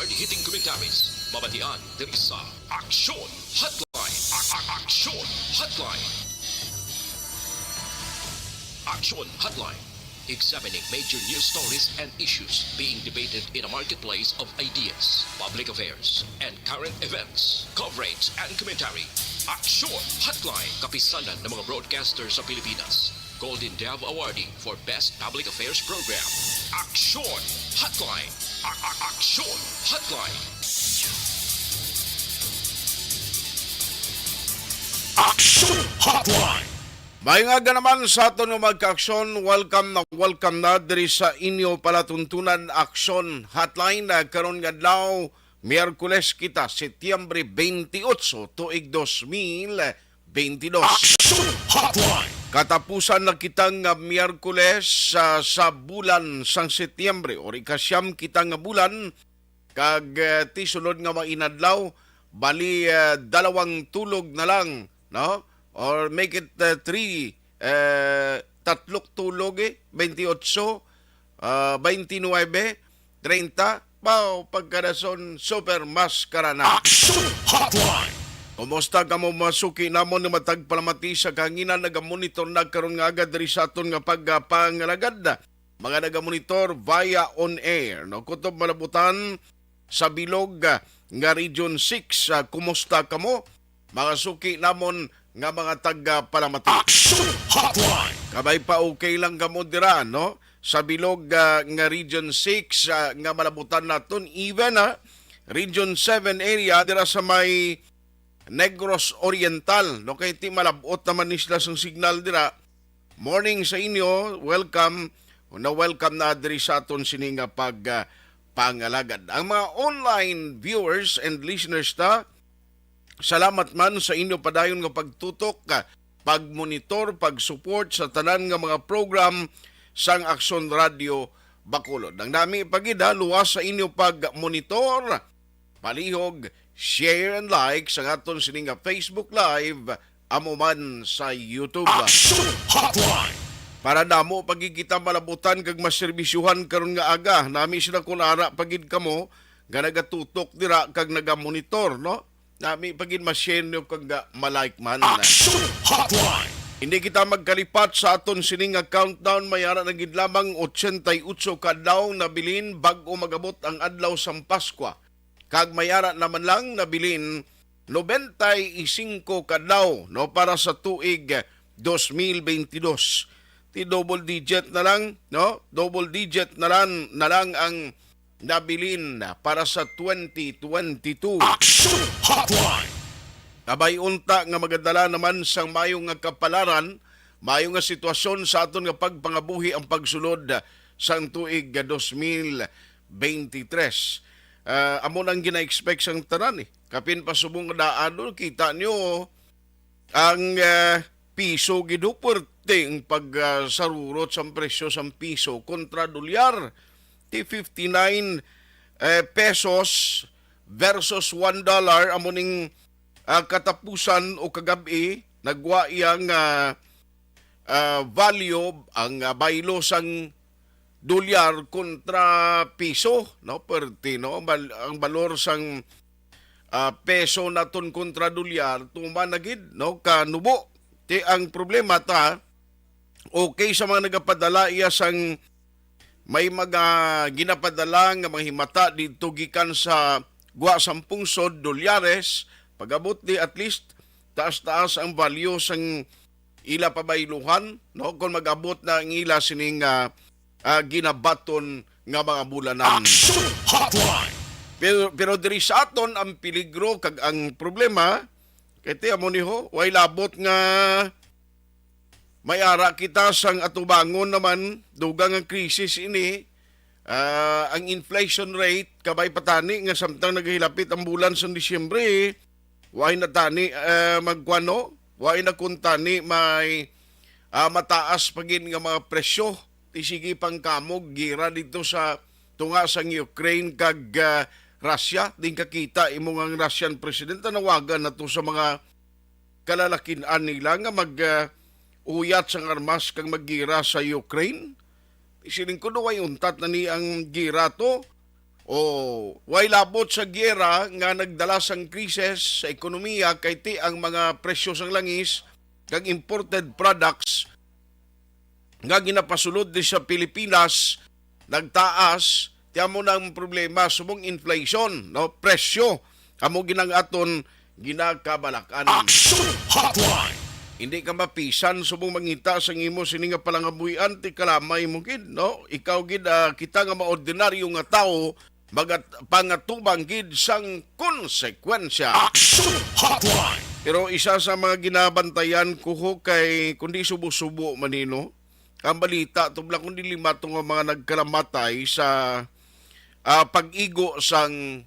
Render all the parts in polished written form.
hard-hitting commentaries. Mabatian diri sa Aksyon Hotline. Aksyon Hotline. Action Hotline. Examining major news stories and issues being debated in a marketplace of ideas, public affairs, and current events. Coverage and commentary. Action Hotline. Kapisanan ng mga broadcasters sa Pilipinas. Golden Dove Awardee for Best Public Affairs Program. Action Hotline. Action Hotline. Action Hotline. May nga naman sa ato ng magka-aksyon, welcome na diri sa inyo palatuntunan Action Hotline na karon nga adlaw Miyerkules kita, Setyembre 28, tuig 2022. Action Hotline. Katapusan na kitang Miyerkules sa bulan sang Setyembre or ikasyam kitang bulan kag ti sulod nga mainadlaw bali dalawang tulog na lang, no? Or make it 3 tatlok tulog 28 29 30 pao pagkadason super maskara na. Action Hotline. Kumusta ka mo masuki namon na matagpalamati sa kanginan nagamonitor na karon nga agad diri sa aton nga pagpangalagad mga nagamonitor via on air, no? Kutob malabutan sa bilog nga Region 6, kumusta ka mo mga suki namon nga mga taga-palamati. Action Hotline. Kabay pa okay lang kamo dira, no? Sa bilog nga Region 6 nga malabutan naton, even Region 7 area dira sa may Negros Oriental, no? Kay ti malabot naman ni sila sang signal dira. Morning sa inyo, welcome na diri sa aton sini nga pangalagad. Ang mga online viewers and listeners salamat man sa inyo padayon nga pagtutok, pagmonitor, pag-support sa tanan nga mga program sang Aksyon Radio Bacolod. Ang nami pagida luwas sa inyo pag-monitor, palihog, share and like sa aton sini nga Facebook Live, amo man sa YouTube. Action Hotline. Para namo pagigita malabutan kag maserbisyuhan karon nga aga, nami sila kunara pagid kamo nga nagatutok dira kag nagamonitor, no? Nami pagin ma-share nyo kag malike man. Action Hotline. Hindi kita magkalipat sa aton sining countdown, mayara na gid lamang 88 kadlaw na bilin bag-o magabot ang adlaw sang Paskwa. Kag mayara naman lang na bilin 95 kadlaw, no, para sa tuig 2022. Ti double digit na lang, no? Double digit na lang ang nabilin para sa 2022. Action Hotline. Kabay unta nga magadala naman sang mayong nga kapalaran, mayong nga sitwasyon sa aton nga pagpangabuhi ang pagsulod sang tuig 2023. Amo nang gina-expect sang tanan Kapin pa subong daano kita nyo ang piso giduperting pagsarurot sang presyo sang piso kontra dolyar. 59 pesos versus $1 amuning katapusan o kagabi nagwa iyang value ang baylo sang dolyar kontra piso, no, perti, no, ang balor sang peso naton kontra dolyar tumanagid, no, kanubo. Ti ang problema okay sa mga nagapadala iya sang may mga ginapadala nga mga himata dito gikan sa gwa 10 dolyares, pagabot di at least taas-taas ang value sang ila pabayluhan, no, kung magabot na ang ila sining ginabaton nga mga bulanan. Action Hotline. Pero diri sa aton ang peligro kag ang problema kay ti amo niho way labot nga may ara kita sang atubangon naman dugang ang krisis ini, ang inflation rate kabay patani nga samtang naghilapit ang bulan sa Disyembre, way na tani magkwano, way na kuntani may mataas pagin nga mga presyo. Tisigi pang kamog gira dito sa tunga sang Ukraine kag Russia. Din kakita imong ang Russian president nawagan na to sa mga kalalakinan nila nga uyat sang armas kang maggira sa Ukraine. Isiling ko way untat na ni ang gira to. O way labot sa gyera nga nagdala sang krisis sa ekonomiya kay ti ang mga presyo sang langis kag imported products nga ginapasulod di sa Pilipinas nagtaas. Tiyan mo ng problema subong inflation, no? Presyo amo ginang aton ginakabalakan. Action Hotline. Hindi ka mapisan subong mangita sang imo sini nga palangabuyan ti kalamay mo gid, no? Ikaw gid kita nga maordinaryo nga tawo magat pangatubang gid sang konsekwensya. Action Hotline. Pero isa sa mga ginabantayan ko kay kundi subo-subo manino ang balita tubla kundi lima tong mga nagkalamatay sa pag-igo sang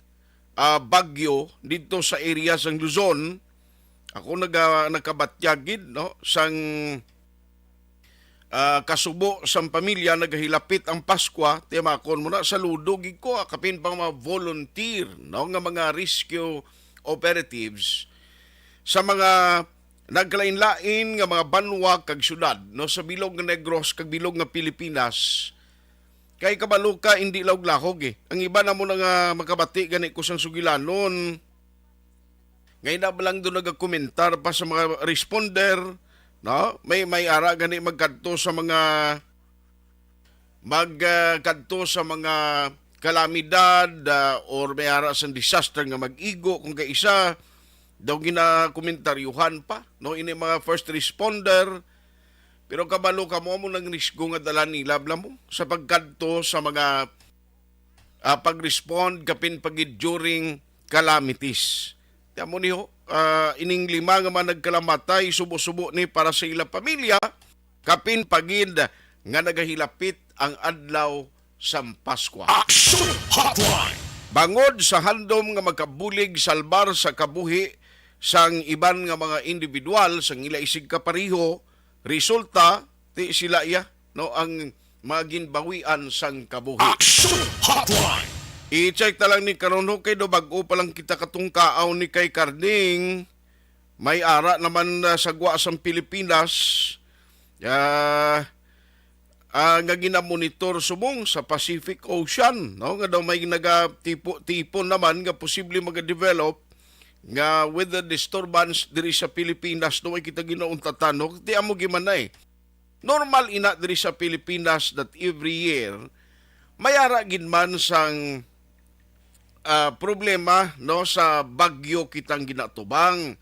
bagyo dito sa area sang Luzon. Ako nakabatyagid, no, sang kasubo sang pamilya nagahilapit ang Paskwa. Tiyamakon mo na saludo gid ko kapin pang mga volunteer, no, nga mga rescue operatives sa mga nagkalain-lain nga mga banwa kag syudad, no, sa bilog nga Negros kag bilog nga Pilipinas. Kay kabalo ka hindi lawg-lahog eh. Ang iba na mo na nga makabati gani ko sang sugilanon. Ngayon na lang doon nagkomentar pa sa mga responder, no? May ara gani magkadto sa mga kalamidad or may ara sa disaster nga mag-igo kung kaisa daw ginakomentaryuhan pa, no, ini mga first responder. Pero kabalo ka mo nang risgo nga dala nila mo sa pagkadto sa mga pag-respond kapin pagid during calamities. Tiyan mo niyo, ining lima nga man nagkalamatay, subo-subo ni para sa ilang pamilya, kapin pagid nga nagahilapit ang adlaw sa Paskwa. Action Hotline. Bangod sa handom nga magkabulig salbar sa kabuhi sang iban nga mga individual sang ila isig kapariho, resulta ti sila no ang maginbawian sang kabuhi. Action Hotline. I-check ta lang ni karon kay do bag-o pa lang kita katong kaaw ni kay Karding. May ara naman sa gwa sang Pilipinas. Nga ginamonitor subong sa Pacific Ocean, no, nga daw may nagatipo naman nga posible mag-develop nga weather disturbance diri sa Pilipinas. No, ay kita ginaunta no, di amo gimanay. Normal ina diri sa Pilipinas that every year may ara gid man sang problema, no, sa bagyo kitang ginatubang.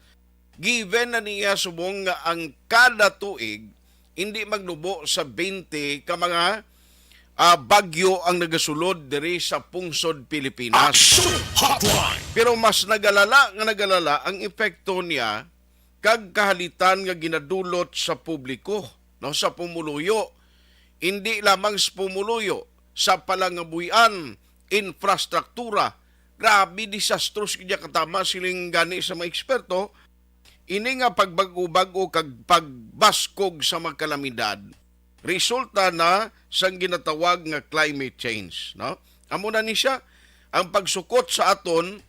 Given na niya subong nga ang kada tuig hindi magnubo sa 20 ka mga bagyo ang nagasulod diri sa pungsod Pilipinas. Action Hotline. Pero mas nagalala ang epekto niya kag kahalitan nga ginadulot sa publiko, no, sa pumuluyo. Hindi lamang sa pumuluyo, sa palangabuyan, infrastruktura. Grabe disastros kanya katama siling gani sa mga eksperto. Ini nga pagbago-bago kag pagbaskog sa mga kalamidad resulta na sang ginatawag nga climate change, no? Amo na ni siya ang pagsukot sa aton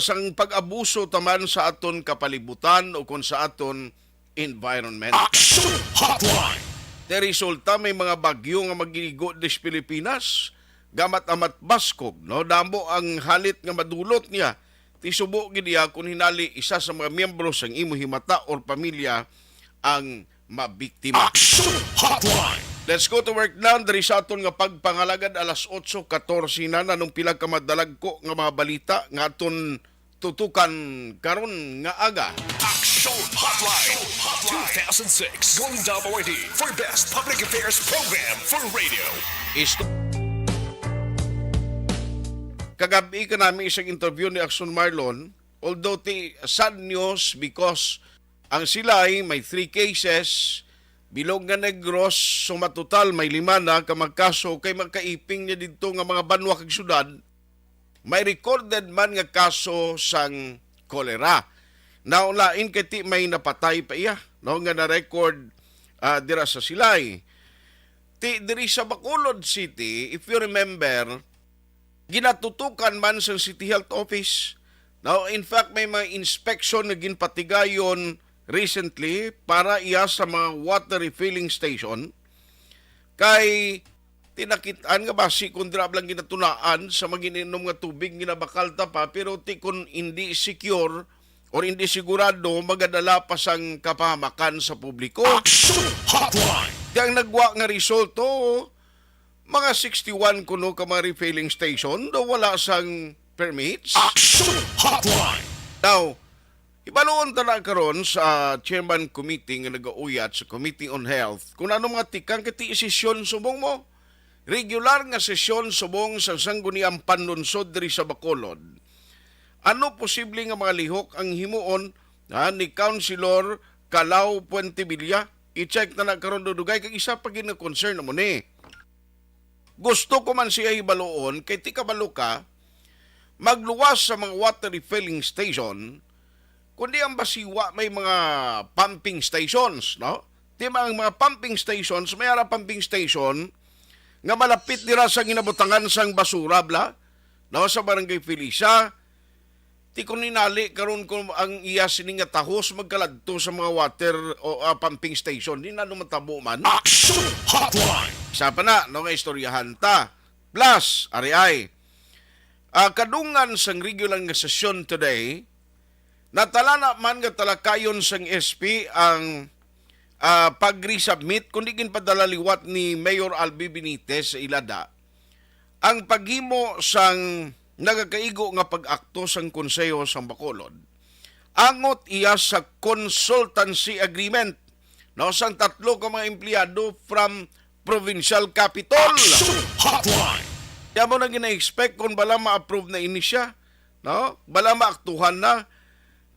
sang pag-abuso taman sa aton kapalibutan o kung sa aton environment. Action Hotline. Te resulta may mga bagyo nga magigo des Pilipinas gamat amat baskog, no? Damo ang halit nga madulot niya. Tisubo gid niya kung hinali isa sa mga miyembro sang imo himata or pamilya ang mabiktima. Action Hotline. Let's go to work now. Dari sa aton nga pagpangalagad alas 8:14 na nanong pila ka madalag ko nga mga balita nga aton tutukan karon nga aga. Action Hotline. 2006 Golden Dome Award for Best Public Affairs Program for Radio. Kagabi ka namin isang interview ni Axon Marlon, although sad news because ang sila ay may 3 cases, bilog nga Negros, sumatotal may 5 na kamagkaso kay magkaiping niya dito nga mga banwa kag syudad, may recorded man nga kaso sang kolera. Naulain kay ti may napatay pa iya, no, nga na-record dira sa Silay. Ti diri sa Bacolod City, if you remember, ginatutukan man sa City Health Office. Now, in fact, may mga inspection na ginpatigayon recently para iya sa mga water refilling station. Kay tinakitaan nga basi kung drab lang ginatunaan sa magiinom nga tubig ginabakal ta pa pero ti kung hindi secure or hindi sigurado magadala pa sang kapahamakan sa publiko. Action Hotline. Di ang nagwa nga resulto, mga 61 kuno ka mga refilling station do wala sang permits. Action Hotline. Now, ibaloon ta na karon sa chairman committee nga nagauyat sa Committee on Health kung ano mga tikang kati sesyon subong mo. Regular nga sesyon subong sa sangguniang panlunsod diri sa Bacolod. Ano posible nga mga lihok ang himuon ni Councilor Calao Puentevilla? I-check na karon dudugay kag isa pa gina concern mo ni. Gusto ko man siya ibaloon kay ti kabalo ka magluwas sa mga water refilling station kundi ang basiwa may mga pumping stations, no? Di ba ang mga pumping stations, may ara pumping station nga malapit dira sa ginabutangan sang basura bla, no, sa Barangay Felisa. Ti kun ninali karon ko ang iya sini nga tahos magkaladto sa mga water o pumping station di na matabo man. Action Hotline. Isa pa na no nga istoryahan ta. Plus, ari kadungan sang regular nga session today, natala na man nga talakayon sang SP ang pag-resubmit kundi ginpadala liwat ni Mayor Albi Benitez sa Ilada ang paghimo sang nagakaigo nga pag-akto sang konseyo sang Bacolod. Angot iya sa consultancy agreement no sang tatlo ka mga empleyado from provincial capital. Action Hotline. Kaya mo na gina-expect kung bala ma-approve na ini siya, no? Bala maaktuhan na.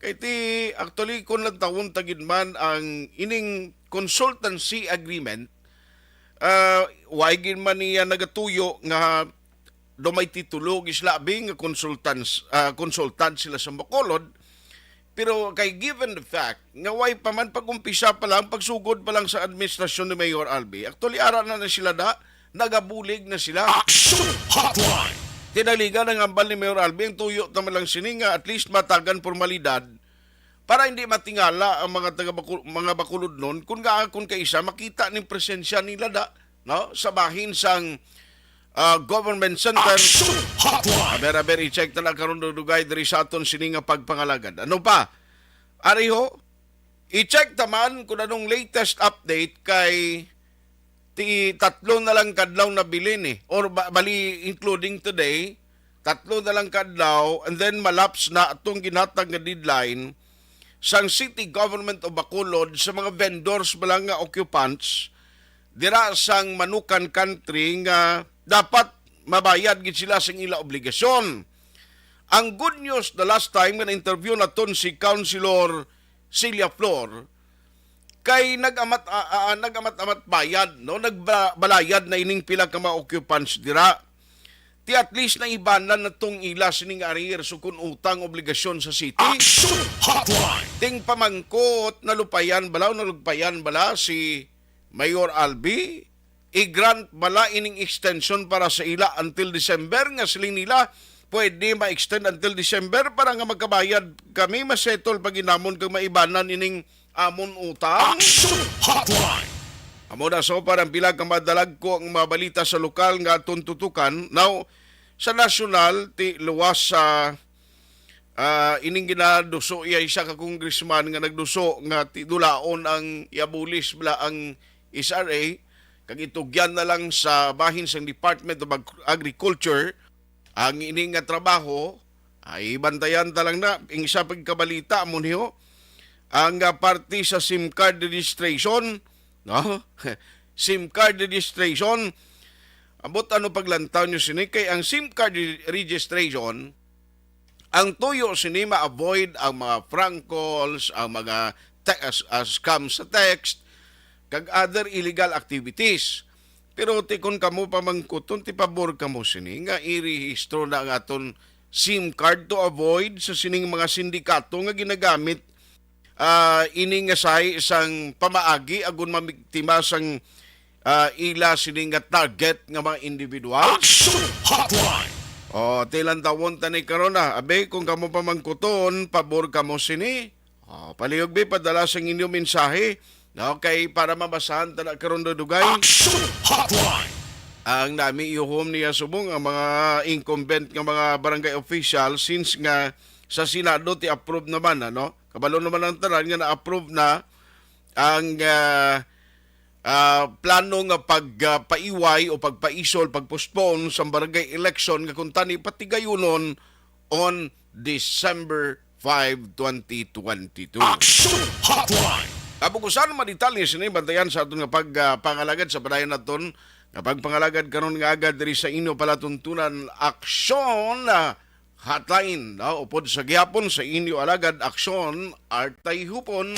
Kaya ti, actually, kung nagtawon tagid man ang ining consultancy agreement, waigin man niya nagatuyo nga dumay titulo gislabi nga consultant sila sa Bacolod. Pero kay given the fact nga way pa man pag-umpisa pa lang, pagsugod pa lang sa administrasyon ni Mayor Albi, actually ara na sila nagabulig na sila. Action Hotline. Tinaligan ng ambal ni Mayor Albi ang tuyo naman lang sininga at least matagan formalidad para hindi matingala ang mga Bacolod nun kung kaisa makita ng presensya nila no, sa bahin sang government center. Action Hotline. Aber i-check na lang karon dugay diri sa aton sininga pagpangalagad. Ano pa? Ariho, i-check taman kung anong latest update kay tatlo na lang kadlaw na bilin or bali including today, tatlo na lang kadlaw and then malaps na atong ginhatag nga deadline sang City Government of Bacolod sa mga vendors balang nga occupants dira sang Manukan Country nga dapat mabayad gid sila sang ila obligasyon. Ang good news the last time nga na-interview naton si Councilor Celia Flor kay nagamat-amat bayad, no, nagbalayad na ining pila ka mga occupants dira. Ti at least na ibanan na tong ila sining arrear so kun utang obligasyon sa city. Action Hotline. Ting pamangkot nalugpayan bala si Mayor Albi i-grant bala ining extension para sa ila until December nga siling nila pwede ma-extend until December para nga magkabayad kami masettle pag inamon kang maibanan ining amon utang. Action Hotline. Amo na so parang bilag ang madalag ko ang mabalita sa lokal nga tuntutukan. Now, sa nasyonal, ti luwas sa ining ginaduso iya isa ka congressman nga nagduso nga ti dulaon ang iabulis bala ang SRA kag itugyan na lang sa bahin sang Department of Agriculture ang ining nga trabaho ay bantayan ta lang na ang isa pagkabalita mo niyo ang parte sa SIM card registration, no? SIM card registration. Abot ano paglantaw nyo sini kay ang SIM card registration ang tuyo sini ma-avoid ang mga prank calls, ang mga scam sa text kag other illegal activities. Pero ti kun kamo pamangkuton ti pabor kamo sini nga irehistro na ang aton SIM card to avoid sa sining mga sindikato nga ginagamit ining nga say isang pamaagi agon mamiktima sang ila sining nga target nga mga individual. Action Hotline. O tilan tawon tani karon na abe kung kamo pamangkuton pabor kamo sini. Palihog be padala sang inyong mensahe. Okay, para mabasahan ta na karon dugay. Action Hotline. ang nami ihom niya subong ang mga incumbent nga mga barangay official since nga sa Senado ti approve naman ano. Kabalo naman ang tanan nga na-approve na ang plano nga pagpaiway o pagpaisol, pagpostpone sa barangay election nga kung tani patigayunon on December 5, 2022. Action Hotline. Kapag usan man detalye sini bantayan sa aton nga pagpangalagad sa padayon naton nga pagpangalagad karon nga agad diri sa inyo palatuntunan aksyon hotline upod sa gihapon sa inyo alagad aksyon artay hupon.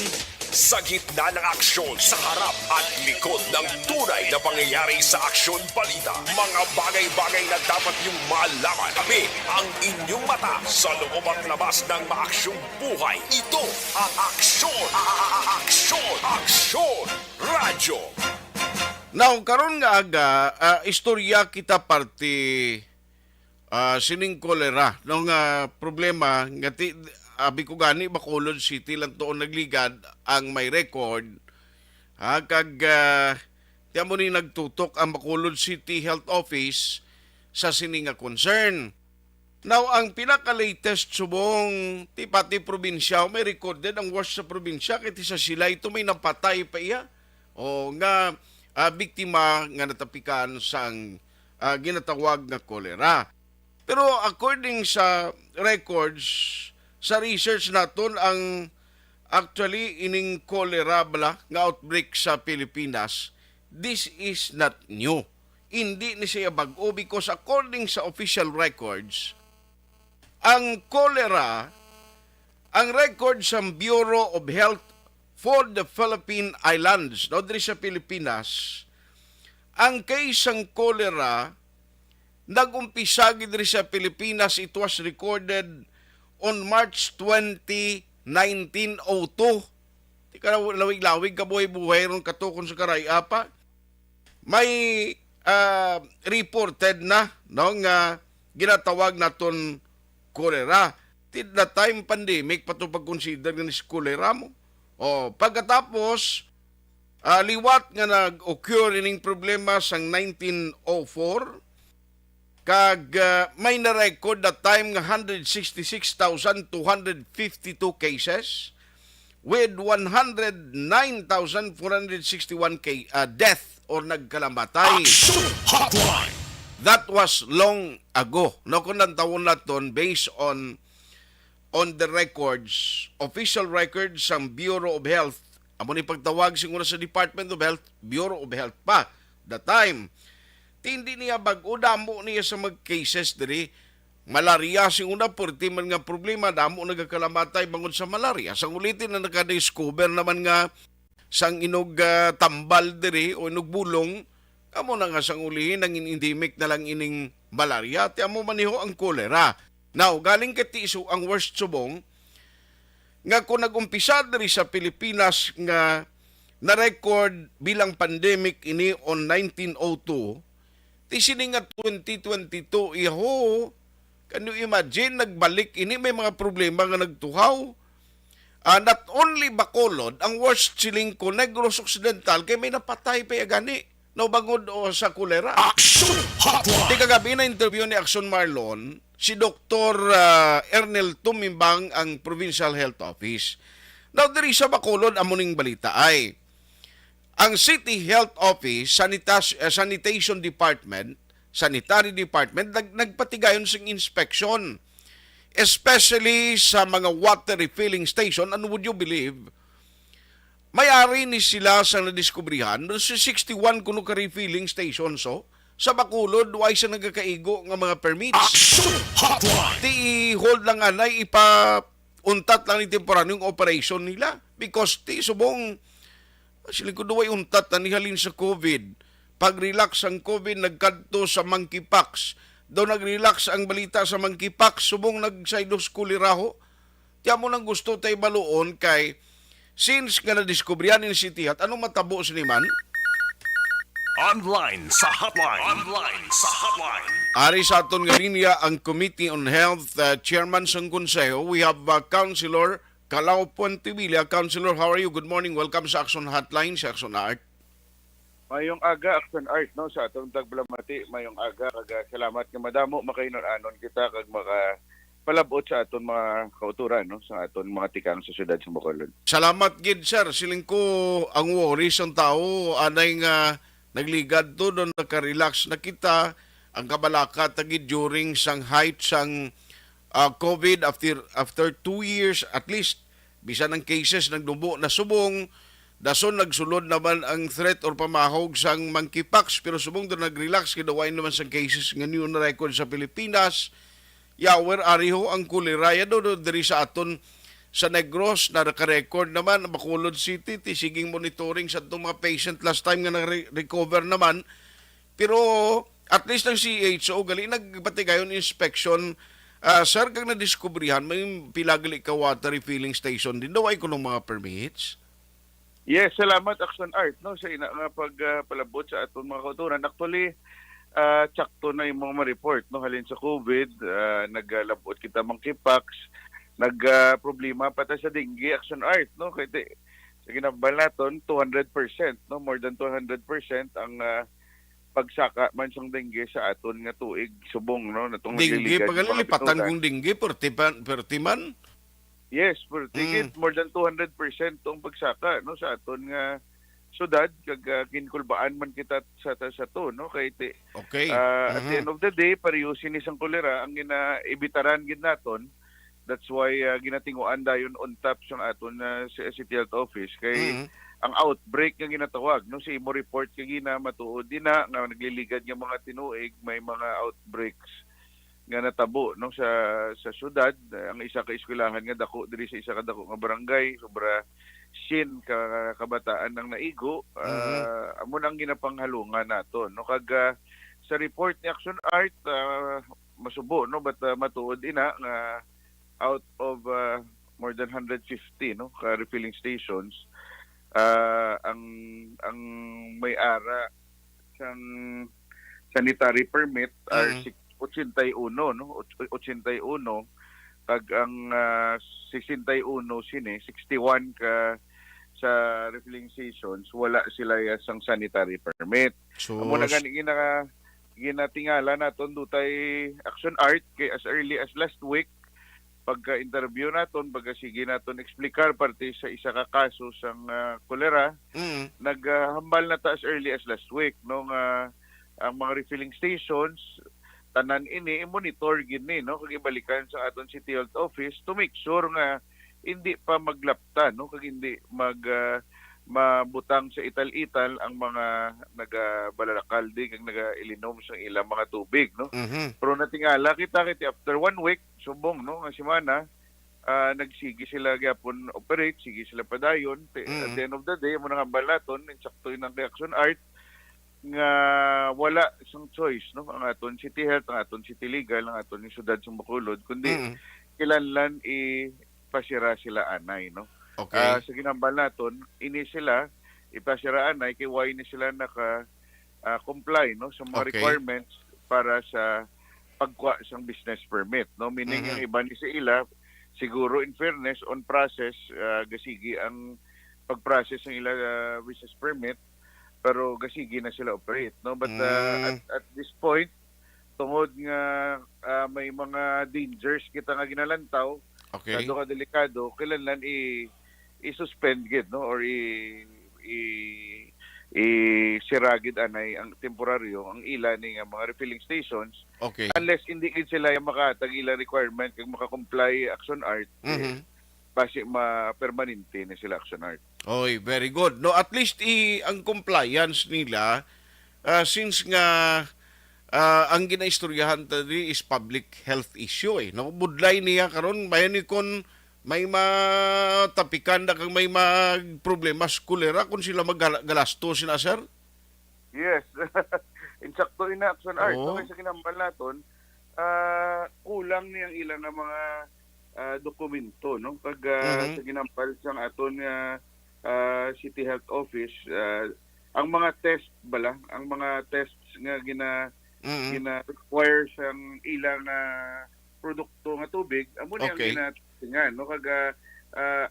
Sa gitna ng aksyon, sa harap at likod ng tunay na pangyayari sa Aksyon Balita. Mga bagay-bagay na dapat niyong malaman. Kami ang inyong mata sa loob at labas ng maaksyong buhay. Ito ang Aksyon! Aksyon! Aksyon! Radyo! Now karon nga aga istorya kita parte sining kolera no nga problema nga abi ko gani Bacolod City lang tuon nagligad ang may record kag tiamo ni nagtutok ang Bacolod City Health Office sa sining nga concern. Now ang pinaka-latest subong pati probinsya may recorded ang worst sa probinsya kiti sa sila ito may napatay pa iya o nga biktima nga natapikan sang ginatawag nga kolera. Pero according sa records sa research naton ang actually ining cholera bala nga outbreak sa Pilipinas, this is not new. Hindi ni siya bag-o because according sa official records, ang cholera, ang record sa Bureau of Health for the Philippine Islands, no, diri sa Pilipinas, ang case ng cholera nag-umpisa diri sa Pilipinas, it was recorded on March 20, 1902. Di ka lawig-lawig ka buhay-buhay ron katukon sa Karayapa. May reported na no, nga ginatawag naton kolera. Tid na time pandemic pato pag-consider nga ni kolera mo. O pagkatapos liwat nga nag-occur ining problema sang 1904 kag may na-record that time nga 166,252 cases with 109,461 death or nagkalamatay. Hotline. That was long ago. No, kung nantawon naton based on the records, official records sa Bureau of Health. Amo ni pagtawag siguro sa Department of Health, Bureau of Health pa. The time. Hindi niya bag-o, damo niya sa mag-cases diri. Malaria, singuna, purti man nga problema, damo nagkakalamatay bangod sa malaria. Sang ulitin na nakadiscover naman nga sang inog tambal diri o inog bulong, amo na nga sang ulihin, ang endemic na lang ining malaria, ti amo maniho ang kolera. Now, galing kati iso ang worst subong, nga kung nag-umpisa diri sa Pilipinas nga na-record bilang pandemic ini on 1902, ti sini nga 2022 iho, can you imagine, nagbalik ini may mga problema nga nagtuhaw. Not only Bacolod, ang worst siling ko, Negros Occidental, kay may napatay pa gani. No bangod o sa kolera. Action Hotline. Di kagabi na interview ni Action Marlon, si Dr. Ernel Tumimbang ang Provincial Health Office. Now, diri sa Bacolod, amuning balita ay, ang City Health Office, Sanitation Department, Sanitary Department, nagpatigayon sa inspection. Especially sa mga water refilling station. And would you believe, may-ari ni sila sa nadiskubrihan, sa 61 kuno ka refilling station, so, sa Bacolod, why sa nagkakaigo ng mga permits. Action Hotline. Di hold lang anay, ipa-untat lang ni temporaryong operation nila. Because ti subong, sila ko duway untat na nihalin sa COVID. Pag-relax ang COVID, nagkadto sa monkeypox. Daw nag-relax ang balita sa monkeypox, subong nagsaydos kuliraho. Tiyan mo nang gusto tayo baluon kay since nga na-discoveryan in City Health, anong matabo sa niman? Online sa hotline. Online sa hotline. Ari sa aton nga linya ang Committee on Health Chairman sang Konseho. We have Councilor Calao Puentevilla. Councilor, how are you? Good morning. Welcome sa Action Hotline, sa Action Art. Mayong aga Action Art no sa atong tagbalamati mayong aga kag salamat nga madamo makainon-anon kita kag maka palabot sa aton mga kauturan no sa aton mga tikang sa syudad sa Bacolod. Salamat gid sir, siling ko ang worries ang tao anay nga nagligad to doon naka-relax na kita ang kabalakat tagid during sang height sang COVID after 2 years at least bisan ang cases nagdubo na subong dason nagsulod naman ang threat or pamahog sang monkeypox pero subong doon nag-relax kidawain naman sang cases nga new na record sa Pilipinas. Yawer ariho ang kuliraya do diri sa aton sa Negros na naka-record naman Bacolod City tisiging monitoring sa itong mga patient last time nga na-recover naman pero at least ang CHO gali nagbatigayon inspection sir kag nadiskubrihan may pilagali ka water refilling station din daw ay kunong mga permits. Yes, salamat Action Art no sa ina nga pagpalabot sa aton mga kauturan. Actually tsakto na yung mga report no halin sa COVID naglabot kita monkeypox problema pata sa dengue Action Art no kay sa ginambal naton 200% no more than 200% ang pagsaka man sang dengue sa aton nga tuig subong no natong Dengue nagliligan yung mga pagalilipatan bitugan. kung dengue pertiman. Yes, pero tigit more than 200% tong pagsaka no sa aton nga syudad kag kinkulbaan man kita sa to no kay Okay. at the end of the day pariyusin ni sang kolera ang ginaibitaran gid naton. That's why ginatinguan dayon on top sang aton City Health Office kay ang outbreak nga ginatawag no si imo report kay gina matuod dina nga nagliligad nga mga tinuig may mga outbreaks nga natabo no sa syudad. Ang isa ka eskwelahan nga dako diri sa isa ka dako nga barangay sobra sin ka kabataan nang naigo amo nang ginapanghalungan nato no kag sa report ni Action Art masubo no but matuod ina nga out of more than 150 no ka refilling stations ang may-ara sang sanitary permit are 81 no 81 kag ang 61 sini 61 ka sa refilling stations wala sila sang sanitary permit. Amo na gani ginatingala naton dutay Action Art kay as early as last week pagka-interview naton sige naton explicar parte sa isa ka kaso sang kolera naghambal na ta as early as last week no nga ang mga refilling stations tanan ini i-monitor gini no kag ibalikan sa aton City Health Office to make sure nga hindi pa maglapta no kag hindi mabutang sa ital-ital ang mga nagabalalakaldi kag nagailinom sa ilang mga tubig no. Pero natingala kita after 1 week subong no nga semana nagsigi sila gyapon operate sige sila padayon at the end of the day mo nang balaton insakto inang Action Art nga wala isang choice no ang aton City Health ang aton City Legal ang aton ni syudad sa Bacolod kundi kilanlan ipasira sila anay no. Okay. Sa ginambal naton ini sila ipasira anay kay why ni sila naka comply no sa mga requirements para sa pagkuha sang business permit no meaning yung iba ni sila siguro in fairness on process gasigi ang pag-process ng ila business permit pero gasigi na sila operate no but at this point tungod nga may mga dangers kita nga ginalantaw kado ka delikado kailangan i-suspend gid no or siragid anay ang temporaryo ang ila ni nga mga refilling stations unless hindi gid sila yung makatag ila requirement kag maka-comply Action Art basi ma-permanente na sila Action Art. Oy, very good. No, at least ang compliance nila since nga ang ginaistoryahan tadi is public health issue eh. No, budlay niya karon bayan ni kon may matapikan na kang may problema sa kolera kung sila maggalasto sila sir. Yes. Insakto ina Action Art. So sa kinambal naton kulang niyang ilang nga mga dokumento no kag sa ginampal sang aton City Health Office ang mga test ang mga tests nga gina-require sang ilang produkto nga tubig amo ni ang ginatingan no kag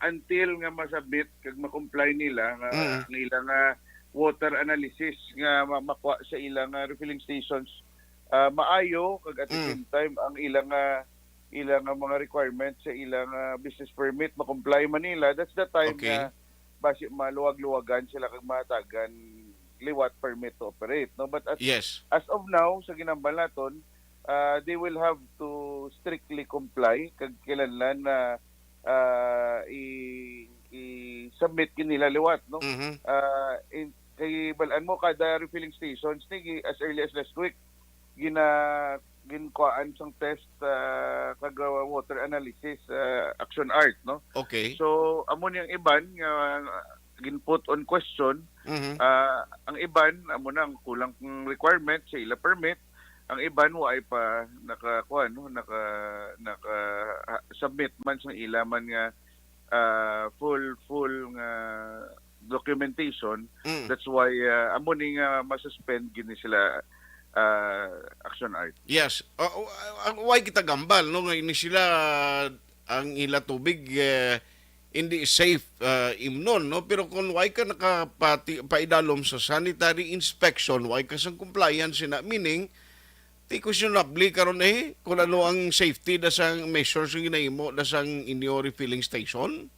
until nga masabit kag ma-comply nila nga ang ilang water analysis nga makuha sa ilang refilling stations maayo kag at the same time ang ilang mga requirements sa ilang business permit ma-comply Manila. That's the time Okay. na basi maluwag-luwagan sila kag matagan liwat permit to operate, no? But Yes. as of now sa ginambal naton, they will have to strictly comply kag kinahanglan na i-submit nila liwat, no? Mhm. Kay balaan mo kada refilling stations ni as early as last week ginkuhaan sang test kag water analysis action art, no? Okay. So amo niyang iban nga ginput on question. Mhm. Ang iban amo nang kulang ng requirement sa ila permit. Ang iban ay pa naka submit man sa ila man nga full nga documentation. That's why amo ning masuspend gini sila action art. Yes. Why kita gambal no nga ini sila ang ila tubig hindi safe imnon no pero kung why ka paidalom sa sanitary inspection why ka sang compliance na meaning ti questionably karon kung ano ang safety da sang measures nga ginahimo da sang inyo refilling station.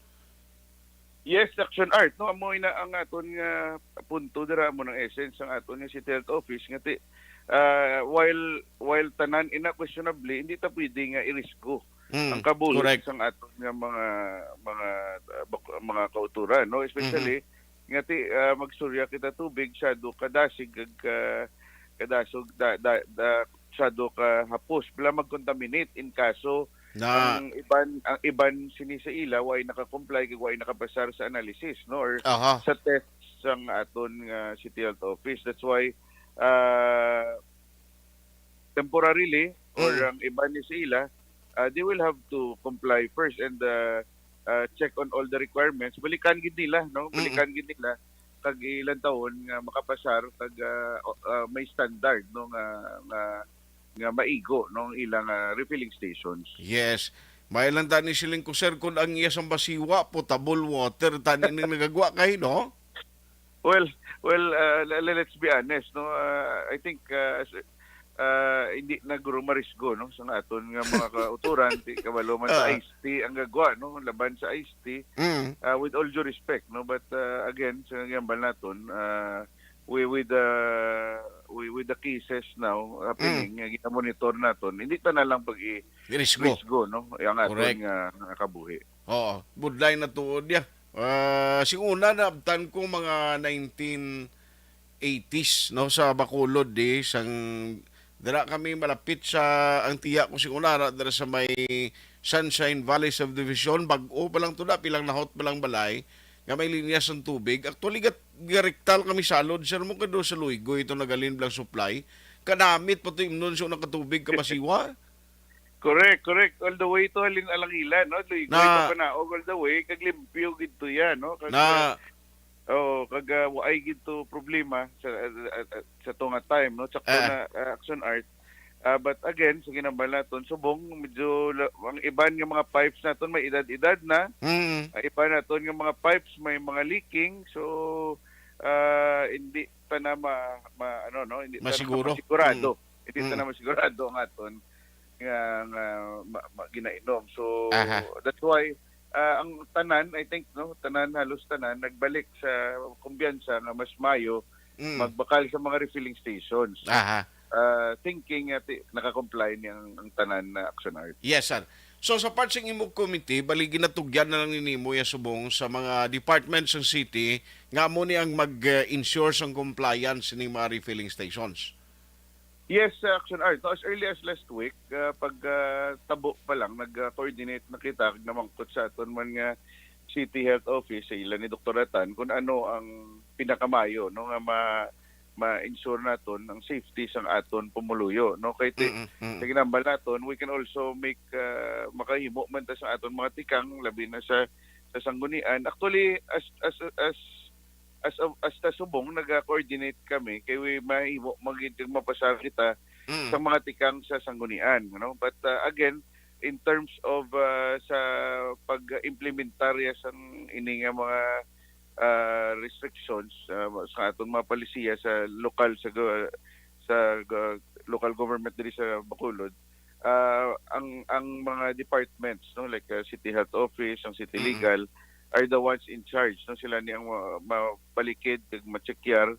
Yes, action art, no? Amo ina ang aton nga punto dira mo ng essence ang aton nga City Health Office nga while tanan ina questionably hindi ta pwede nga irisko ang kabuhi correct. sang aton nga mga kauturan, no? Especially nga magsurya kita tubig shadow kadasig kadasog shadow ka hapos bila magcontaminate in kaso Na ang iban sini sa ila way naka-comply kay way nakapasar sa analysis, no, or aha. sa test sang aton nga City Health Office. That's why temporarily or ang iban ni sa ila they will have to comply first and check on all the requirements. Balikan gid nila, no? Balikan gid nila kag ilang taon nga makapasar kag may standard, no, nga maigo nung ilang refilling stations. Yes. May lang tani siling ko sir kung ang iya sang basiwa potable water tani ning nagagwa kay no? Well, let's be honest, no. I think hindi na guro marisgo, no, sa aton nga mga kauturan ti kabalo man sa ICT ang gagwa, no, laban sa ICT with all due respect, no, but again sa gambal naton with the cases now happening nga gina-monitor naton hindi ta na lang Risgo. no ang aton Correct. nga nakabuhi. Oo, budlay na tuod ya. Siguna na abtan ko mga 1980s no sa Bacolod sang dira kami malapit sa ang tiya ko siguna dira sa may Sunshine Valley Subdivision bag-o pa lang tuda pilang nahot pa lang balay nga may linya ng tubig. Actually garektal kami salod sir mo kado sa Luigo ito nagalin blang supply. Kanamit pa to imnon so nakatubig ka masiwa. Correct. All the way to Alangilan, no? Luigoy Na- pa na all the way kag limpyo gid to yan, no? Kag Na kag waay gid to problema sa tunga time, no? Tsaka na action art. But again, sa ginambal naton subong medyo ang iban nga mga pipes naton may edad-edad na. Iba naton nga mga pipes may mga leaking, so hindi ta na hindi ta Masiguro. na masigurado. Hindi ta na masigurado ang aton nga ginainom. So that's why ang tanan, I think, no, halos tanan nagbalik sa kumbiyansa nga mas mayo magbakal sa mga refilling stations. aha. Thinking naka-comply niyang ang tanan na action art. Yes, sir. So sa part sa imong committee, bali ginatugyan na lang ninimo ya subong sa mga departments ng city nga mo ni ang mag-ensure sa compliance ni mga refilling stations. Yes, action art. No, as early as last week, pag tabo pa lang, nag-coordinate na kita namangkot sa aton man nga City Health Office sa ilan ni Dr. Ratan kung ano ang pinakamayo, no, nga ma-ensure naton ang safety sang aton pumuluyo, no, kay sa ginambal naton we can also make makahimo man ta sa aton mga tikang labi na sa sanggunian. Actually as ta subong naga-coordinate kami kay we mahimo mapasar kita sa mga tikang sa sanggunian, no, but again in terms of sa pag-implementarya sang ini nga mga restrictions sa atong mga palisiya sa lokal local government diri sa Bacolod. Ang mga departments, no, like City Health Office, ang City Legal, are the ones in charge, no, sila ni ang mabalikid kag ma-checkar,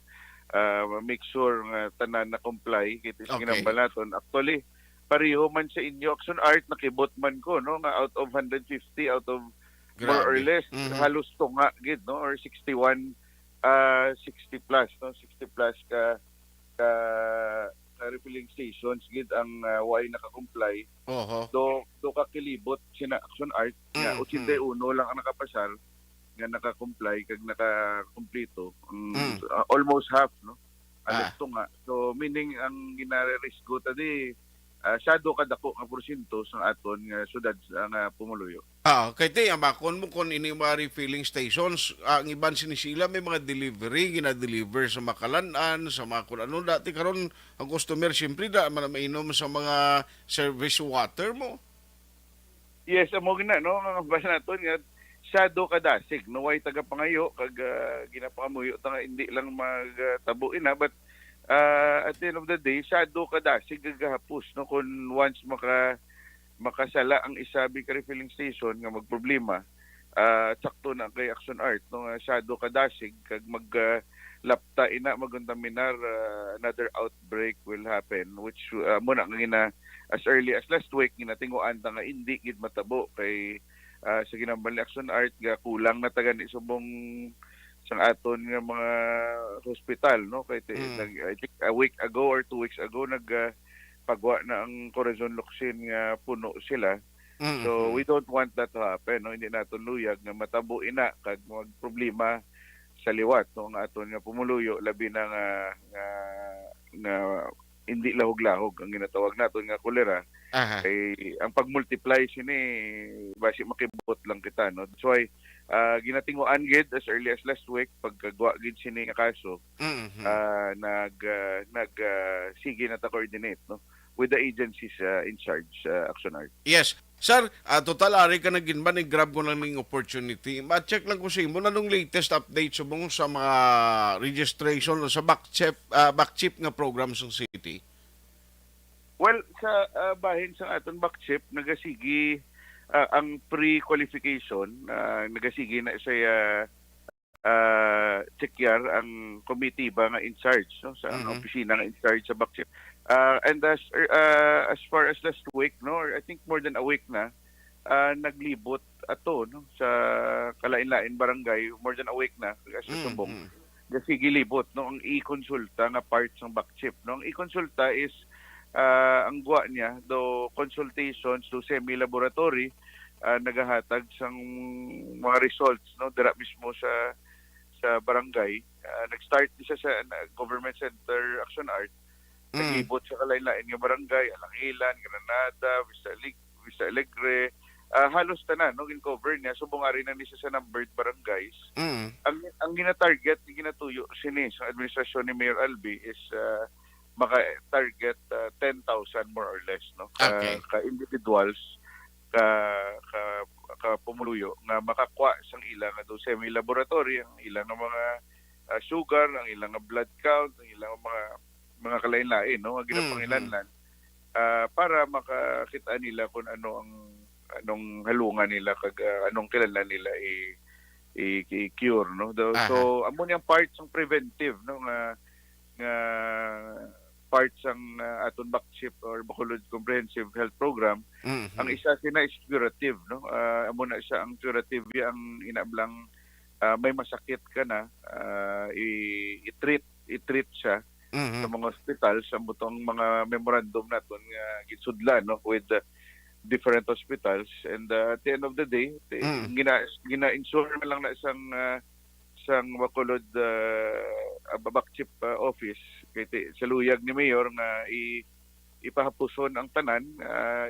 make sure nga tanan na comply kiti sa Okay. ginambalaton. Actually, pareho man sa inyo Action Art, nakibot man ko, no, nga out of 150, out of more or Grabe. less halos tunga gid, no, or 61 60 plus, no, 60 plus ka refilling stations gid ang way naka-comply. Oho. Do ka kilibot sina Action Art nga 81 lang ang nakapasar nga naka-comply kag naka-kumpleto. Almost half, no. Alas tunga. So meaning ang ginare-risgo tadi shadow kadako nga porsyento sa aton nga syudad nga Pumuluyo. Kay te, amakon mo kung ini mga refilling stations, ang iban sinisila may mga delivery, gina-deliver sa Makalanan, sa mga kung ano. Dati karon ang customer, siyempre da, mainom sa mga service water mo. Yes, amo gina, no, nga basa naton nga shadow kadasig, no, way taga pangayo kag ginapakamuyo ta nga hindi lang magtabuin na, but at the end of the day, shadow kadasig gagahapos, no, kung once makasala ang isabi ka refilling station nga magproblema, sakto na kay Action Art, no, shadow kadasig kag lapta ina maguntaminar, another outbreak will happen, which muna nga as early as last week ginatinguan ta nga hindi gid matabo kay sa ginambal ni Action Art ga kulang na taga ni subong sang aton nga mga hospital, no, kay I think a week ago or 2 weeks ago pagwa na ang Corazon Locsin nga puno sila. So we don't want that to happen, no, hindi naton luyag nga matabo ina kag magproblema sa liwat, no, nga aton nga Pumuluyo, labi na nga hindi lahog-lahog ang ginatawag naton nga kolera. Kay ang pag-multiply sini basi makibot lang kita, no. That's why ginatinguan gid as early as last week pagkagwa gid sini nga kaso, sige na ta coordinate, no, with the agencies in charge, Action Art. Yes. Sir, total ari ka naging ba, grab ko lang ng opportunity. Ma-check lang ko sa imo na nung latest update sa mga registration o sa backchip nga program sa city. Well, sa bahin sa aton backchip, nagasigi ang pre-qualification, nagasigi na siya checkyer ang committee ba nga in charge, no, sa opisina nga in charge sa backchip. And as far as last week, no, or I think more than a week na, naglibot ato, no, sa kalain-lain barangay, more than a week na sa Sumbong. Kasi gilibot, no, ang e-consulta nga part ng backchip, no. Ang e-consulta is ang guwa niya do consultations to semi-laboratory, nagahatag sang mga results, no, dira mismo sa barangay. Nag-start isa sa Government Center Action Art. Naglibot sa kalain-lain nga barangay, Alangilan, Granada, Vista Alegre, halos tanan, no, gin-cover niya. Subong ari na ni sa numbered barangays. Ang gina-target, ginatuyo sini sa administrasyon ni Mayor Albi is maka-target 10,000 more or less, no, ka individuals ka Pumuluyo nga makakuha sang ilang do semi-laboratory, ang ilang mga sugar, ang ilang blood count, ang ilang mga kalain-lain, no, nga ginapangilanlan, para makakita nila kung anong halungan nila kag anong kailangan nila i-cure, no. So amo niyang parts ng preventive, no, nga parts ang aton backchip or Bacolod Comprehensive Health Program. Ang isa sina is curative, no. Amo na siya ang curative, ang inablang may masakit ka na, i-treat siya sa mga hospitals. Ang butong mga memorandum naton nga gisudlan, no, with different hospitals, and at the end of the day gina-insure lang na sang Bacolod backchip office kay sa luyag ni Mayor nga ipahapuson ang tanan,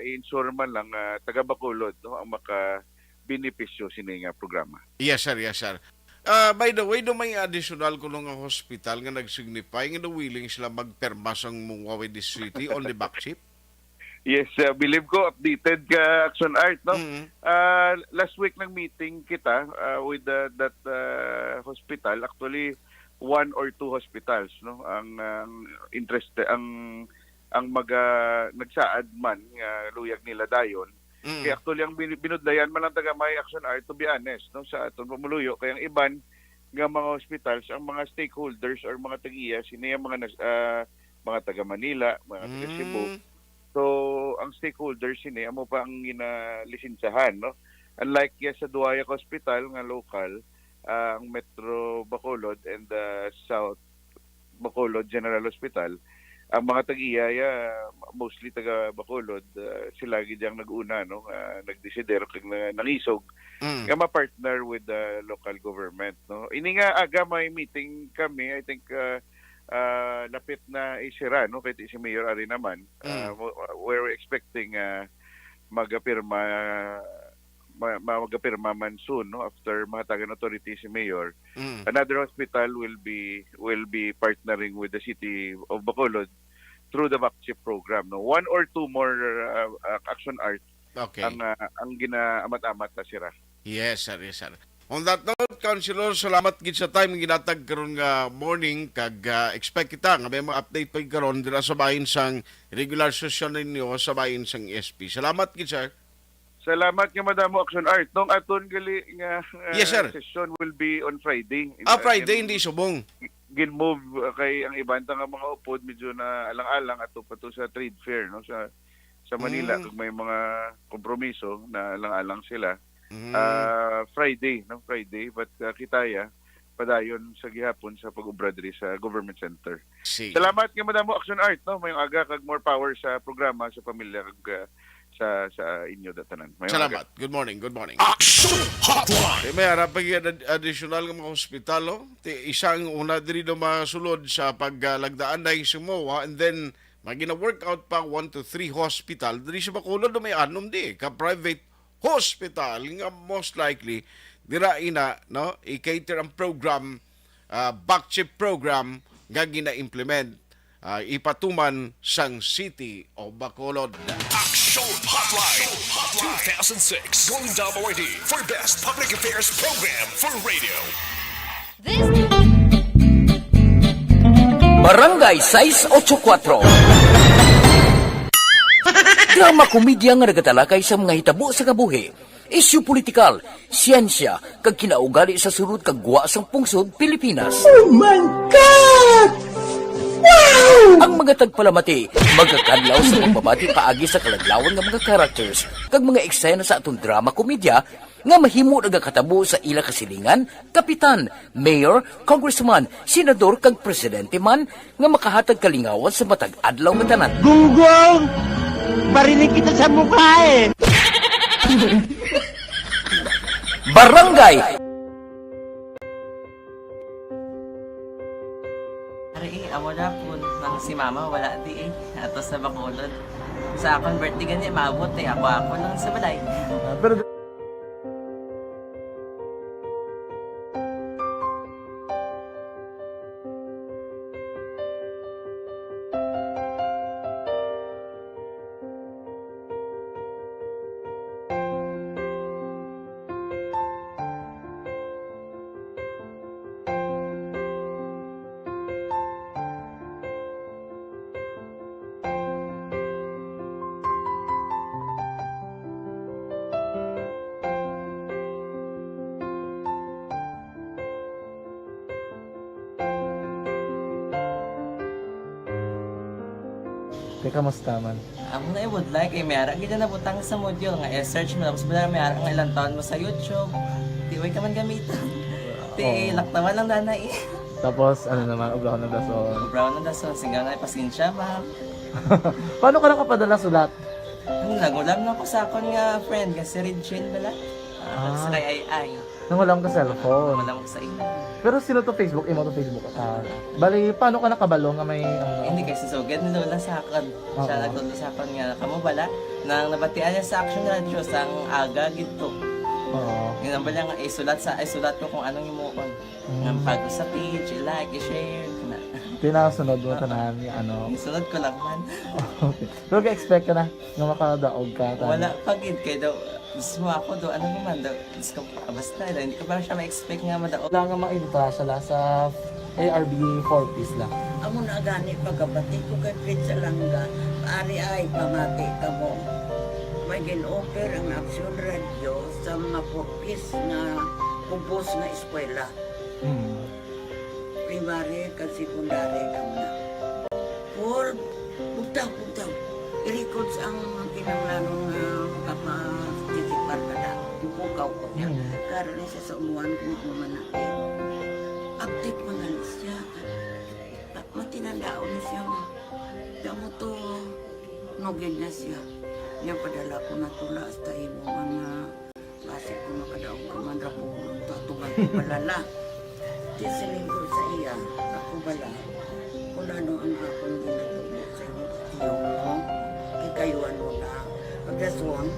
i-insure man lang taga Bacolod, no, ang maka-benepisyo sini nga programa. Yes, sir. Yes, sir. By the way, may additional ko nga hospital nga nag-signify nga willing sila magperma sang Mungwa with the city on the backchip? Yes, believe ko updated ka Action Art, no? Mm. Last week nang meeting kita with that hospital. Actually, 1 or 2 hospitals, no? Ang interested ang nagsaad man nga luyag nila dayon. Mm. Kaya actually ang binudlayan man lang taga may Action Art, to be honest, no, sa aton pamuluyo, kaya ang iban nga mga hospitals, ang mga stakeholders or mga tagiya sini ang mga taga Manila, mga taga Cebu. So ang stakeholders sini amo pa ang ginalisensahan, no. Unlike sa Duayak Hospital nga local, ang Metro Bacolod and South Bacolod General Hospital, ang mga tag-iya mostly taga Bacolod, sila gid ang nag-una, no, nagdesider kag nangisog nga ma-partner with the local government, no. Ini nga aga may meeting kami, I think lapit na isira, no, kahit si Mayor Ari naman. We're expecting magapirma man soon, no, after matagan authority si Mayor. Another hospital will be partnering with the city of Bacolod through the VACCHIP program, no. 1 or 2 more Action Art Okay. ang ginaamat-amat na sira. Yes, sir. Yes, sir. On that note, Councilor, salamat gid sa time ginatag karon nga morning kag expect kita nga may mga update pa karon dira sa bahin sang regular session ninyo sa bahin sang SP. Salamat gid, sir. Salamat nga Madamo Action Art. Nung aton gali nga Yes, sir. session will be on Friday. Friday, hindi subong. Gin-move kay ang iban nga mga upod medyo na alang-alang ato pa to sa trade fair, no, sa Manila kung may mga kompromiso na alang-alang sila. Friday, no, Friday, but kitaya padayon sa gihapon sa pag-ubra diri sa government center. Sige. Salamat nga Madamo Action Art, no, mayong aga kag more power sa programa sa pamilya kag sa inyo datanan. Salamat. Good morning. Good morning. Action Hotline. May harap pag additional nga mga hospital, oh. Isang una diri do masulod sa paglagdaan na sumowa, and then magina-workout pa 1 to 3 hospital diri sa Bacolod do may anom di ka private hospital nga most likely dira ina, no, i-cater ang program, VACCHIP program nga gina-implement ipatuman sang City of Bacolod. Action Hotline 2006 Going WID for Best Public Affairs Program for Radio. Barangay 684. Drama komedya nga nagatalakay sa mga hitabo sa kabuhi, isyu politikal, siyensya, kag kinaugali sa sulod kag guwa sang pungsod Pilipinas. Oh my God! Wow! Ang mga tagpalamati, magkakadlaw sa pagbabati paagi sa kalaglawan ng mga characters kag mga eksena sa atong drama komedya nga mahimo nagakatabo sa ila kasilingan, kapitan, mayor, congressman, senador kag presidente man nga makahatag kalingawan sa matag adlaw nga tanan. Gunggong! Barinig kita sa mukha eh! Barangay! Amo na po nang si mama wala di ato sa Bacolod. Sa akong birthday gani maabot ako lang sa balay. Pero kamusta man? Amo na would like mayara gid na butang sa module nga search mo tapos bala mayara nga ilang taon mo sa YouTube. Di way ka man gamitan. Ti laktawan lang nanay. Tapos ano naman, ublaw ng dason. Brown na dason singa nga pasensya ma'am. Paano ka nakapadala sulat? Nagulam na ko sa akon nga friend kasi Regine bala. Sa kay ay. Nang walang ka cellphone. Wala mo sa ina. Pero sino to Facebook? Imo to Facebook. Bali, paano ka nakabalo nga may... Hindi kasi sugad ni Lola sa akin. Siya nagtulong sa akin nga kamo bala nang nabatian niya sa Action Radio sang aga gito. Oo. Yun ang bala nga isulat ko kung anong imuon. Nga pag sa page, i-like, i-share. Tinasunod mo tanan ni ano. Sunod ko lang man. Okay. Pero ka-expect ka na nga makadaog ka. Wala pagid kay daw. Gusto mo ako do ano naman daw. Gusto ko basta hindi ko pa siya ma-expect nga madaog. Wala nga ma-invita siya sa ARB 4 piece lang. Amo na gani pagkabati ko kay Pizza Langga, ari ay pamati ka mo. May gin-offer ang Action Radio sa mga purpose na kumpos nga eskwela. Primary kag secondary ka na. For bugtaw. I-record sa ang kinanglanong kapatitipar ka na. Ipukaw ko niya. Karoon niya siya sa umuwan kung umanaki. Update mga siya. Matinandao na siya. Damo to, nogin na siya. Niya padala ko na tula hasta imo mga base ko makadaong kamandra po tutungan ko balala. Di silinggo sa iya, ako bala. Kung ano ang akong ginatulog sa iyo, tiyo mo, ikayuan mo na. Pagdaswang,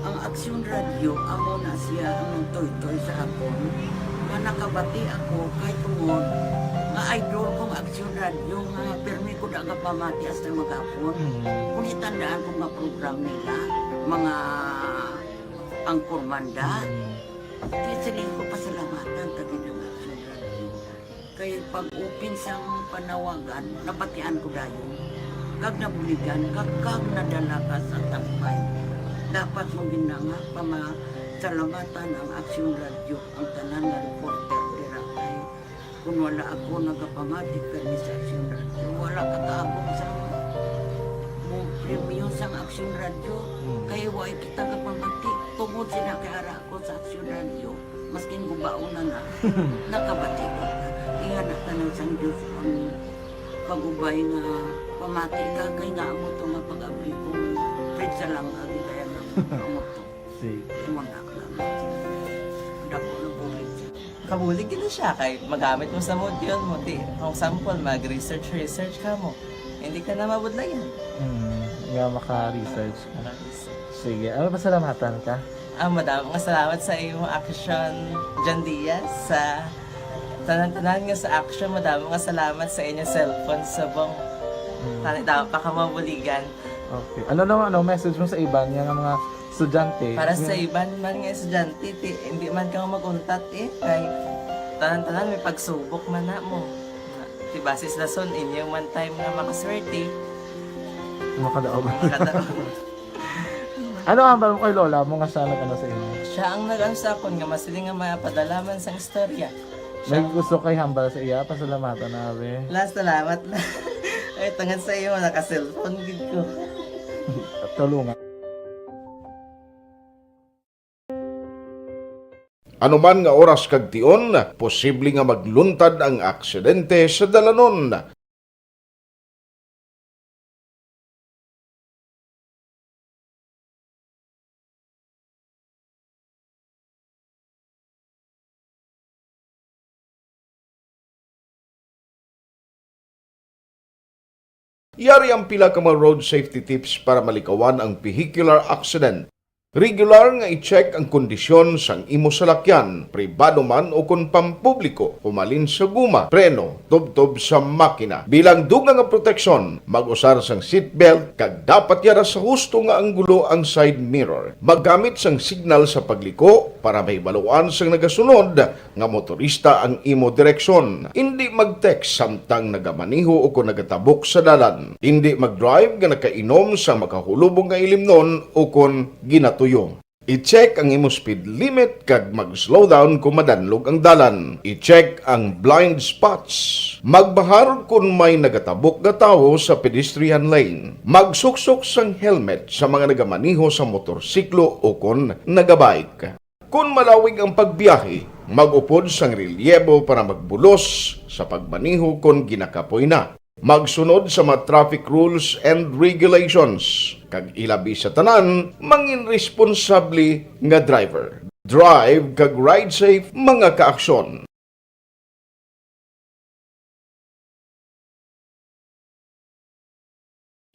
ang Action Radio, amo na siya ang toy-toy sa akon. Nakabati ako kahit tungod nga idol kong Action Radio nga permi ko daga pamati hasta magapon. Kung itandaan ko nga program nila, mga angkor manda, tiyasaling ko pasalamatan tagi ng Action Radio. Kaya pag-open sang panawagan, nabatian ko dayon. Kag nabuligan, kag nadala ka sa tampay. Dapat mong ginanga salamatan ang Action Radio, ang tanan nga reporter dira kay kung wala ako nagapamati kami sa Action Radio, wala kakaabot sa premium sa Action Radio, kaya wala kita kapamati tungod sila kay ara ako sa Action Radio, maskin gubaon na nakabati ko. Iyan na tanong sa Diyos ang pag-ubay nga pamati ka kay nga mo ito nga pag-abay kong pizza lang agi kaya nga mo ito. Muna Kabulig din siya kay magamit mo sa module mo. Di, kung sample, mag-research ka mo. Hindi ka na mabudlayan. Nga maka-research ka. Sige, ano pasalamatan ka? Madaming salamat sa iyong action, John Diaz, sa tanan-tanan nga sa action. Madaming salamat sa inyong cellphone sa bong. Dapat pa ka mabuligan. Okay. Ano naman, message mo sa iba nga mga estudyante? Para sa iban man nga estudyante, hindi man ka maguntat kay tanan-tanan may pagsubok man na mo. Di basis na son, inyong one time nga makaswerte. Makadaog. Ano ang balong kay Lola mo nga siya nag-ano sa inyo? Siya ang nag-ano sa akon nga masiling nga mapadalaman sa istorya. May gusto kay hambal sa iya, pasalamatan na be. Last salamat na. Ay, tangan sa iyo, naka-cellphone gid ko. Tulungan. Anuman nga oras kag tion, posible nga magluntad ang aksidente sa dalanon. Yari ang pila ka mga road safety tips para malikawan ang vehicular accident. Regular nga i-check ang kondisyon sang imo salakyan, pribado man o kung pampubliko, humalin sa guma, preno, tubtob sa makina. Bilang dugang nga proteksyon, mag-usar sang seatbelt, kag dapat yara sa husto nga anggulo ang side mirror. Maggamit sang signal sa pagliko para may baluan sang nagasunod nga motorista ang imo direksyon. Hindi mag-text samtang nagamaniho o kung nagatabok sa dalan. Hindi mag-drive nga nakainom sa makahulubong nga ilimnon o kung ginato I-check ang imo speed limit kag mag-slow down kung madanlog ang dalan. I-check ang blind spots. Magbahar kung may nagatabok na tao sa pedestrian lane. Magsuksok sang helmet sa mga nagamaniho sa motorsiklo o kung nagabike. Kung malawig ang pagbiyahe, mag-upod sang relyebo para magbulos sa pagmaniho kung ginakapoy na. Magsunod sa mga traffic rules and regulations. Kag ilabi sa tanan, mangin responsable nga driver. Drive kag ride safe mga kaaksyon.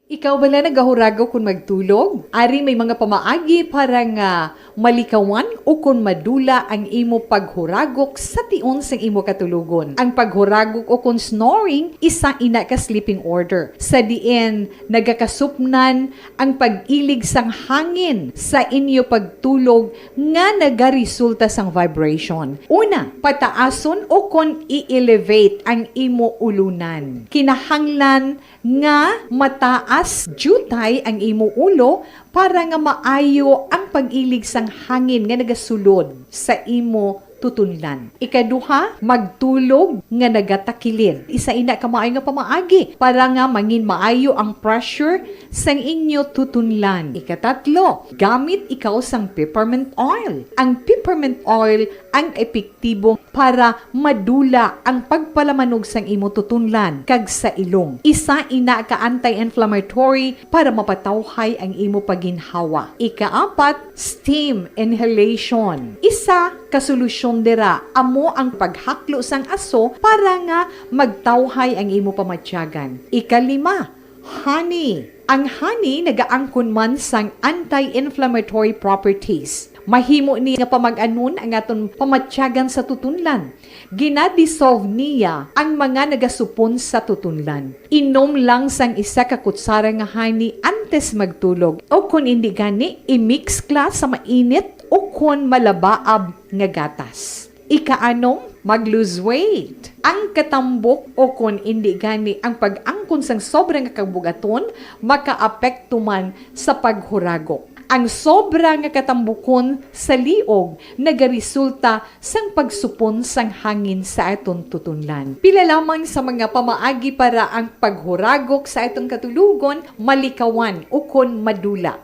Ikaw bala nagahurago kung magtulog? Ari may mga pamaagi para nga malikawan o kung madula ang imo paghuragok sa tion sang imo katulugon. Ang paghuragok o kung snoring, isa ina ka sleeping order. Sa diin, nagakasupnan ang pag-ilig sang hangin sa inyo pagtulog nga nagaresulta sang vibration. Una, pataason o kung i-elevate ang imo ulunan. Kinahanglan nga mataas jutay ang imo ulo para nga maayo ang pag-ilig sang hangin nga nagasulod sa imo tutunlan. Ikaduha, magtulog nga nagatakilid. Isa ina ka maayo nga pamaagi para nga mangin maayo ang pressure sang inyo tutunlan. Ikatatlo, gamit ikaw sang peppermint oil. Ang peppermint oil ang epektibo para madula ang pagpalamanog sang imo tutunlan kag sa ilong. Isa ina ka anti-inflammatory para mapatawhay ang imo paginhawa. Ikaapat, steam inhalation. Isa ka solusyon dira amo ang paghaklo sang aso para nga magtawhay ang imo pamatyagan. Ikalima, honey. Ang honey nagaangkon man sang anti-inflammatory properties. Mahimo ni nga pamag-anon ang aton pamatyagan sa tutunlan. Ginadissolve niya ang mga nagasupon sa tutunlan. Inom lang sang isa ka kutsara nga honey antes magtulog. O kung hindi gani, i-mix class sa mainit o kung malabaab nga gatas. Ikaanom, mag-lose weight. Ang katambok o kung hindi gani ang pag-angkon sang sobrang kabugaton, makaapekto man sa paghuragok. Ang sobra nga katambukon sa liog nagaresulta sang pagsupon sang hangin sa aton tutunlan. Pila lamang sa mga pamaagi para ang paghuragok sa aton katulugon malikawan o kon madula.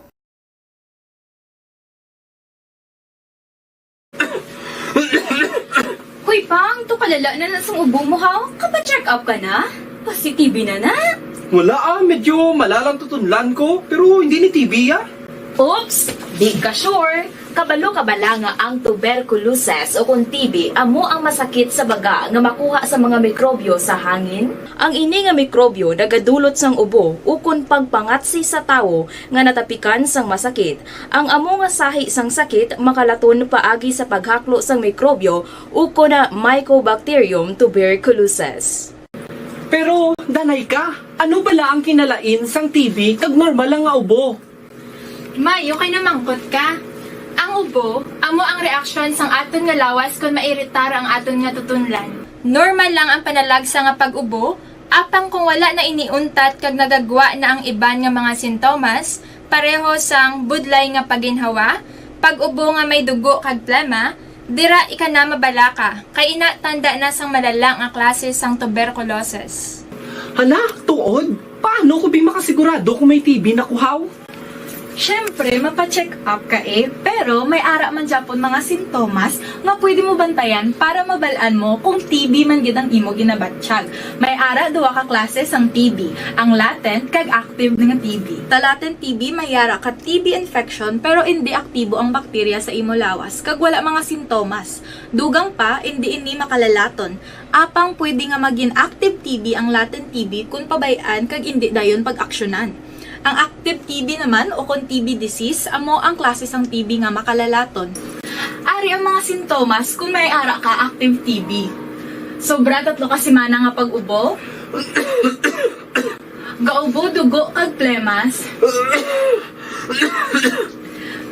Hoy pang, to kalala na sang ubo mo ha? Kapa-check up ka na? Positive na na? Wala medyo malalang tutunlan ko, pero hindi ni TB Oops! Di ka sure! Kabalo kabala nga ang tuberculosis o kung TB amo ang masakit sa baga nga makuha sa mga mikrobyo sa hangin. Ang ini nga mikrobyo nagadulot sang ubo o kung pagpangatsi sa tawo nga natapikan sang masakit. Ang amo nga sahi sang sakit makalaton paagi sa paghaklo sang mikrobyo o kung na Mycobacterium tuberculosis. Pero, danay ka, ano bala ang kinalain sang TB kag normal lang nga ubo? Mayo kay namangkot ka. Ang ubo, amo ang reaksyon sang aton nga lawas kung mairitar ang aton nga tutunlan. Normal lang ang panalagsa nga pag-ubo, apang kung wala na iniuntat kag nagagwa na ang iban nga mga sintomas, pareho sang budlay nga paginhawa, pag-ubo nga may dugo kag plema, dira ika na mabala ka, kay ina tanda na sang malala nga klase sang tuberculosis. Hala, tuod? Paano ko makasigurado kung may TB na kuhaw? Siyempre, mapacheck up ka pero may ara man Japon mga sintomas nga pwede mo bantayan para mabalaan mo kung TB man gid ang imo ginabatsyag. May ara duwa ka klase sang TB, ang latent kag active nga TB. Ta latent TB may ara ka TB infection pero hindi aktibo ang bakterya sa imo lawas kag wala mga sintomas. Dugang pa hindi ini makalalaton. Apang pwede nga maging active TB ang latent TB kung pabayaan kag hindi dayon pag-aksyonan. Ang active TB naman o kung TB disease, amo ang klase sang TB nga makalalaton. Ari ang mga sintomas kung may ara ka active TB. Sobra tatlo ka semana nga pag-ubo. Gaubo, dugo, kag plemas.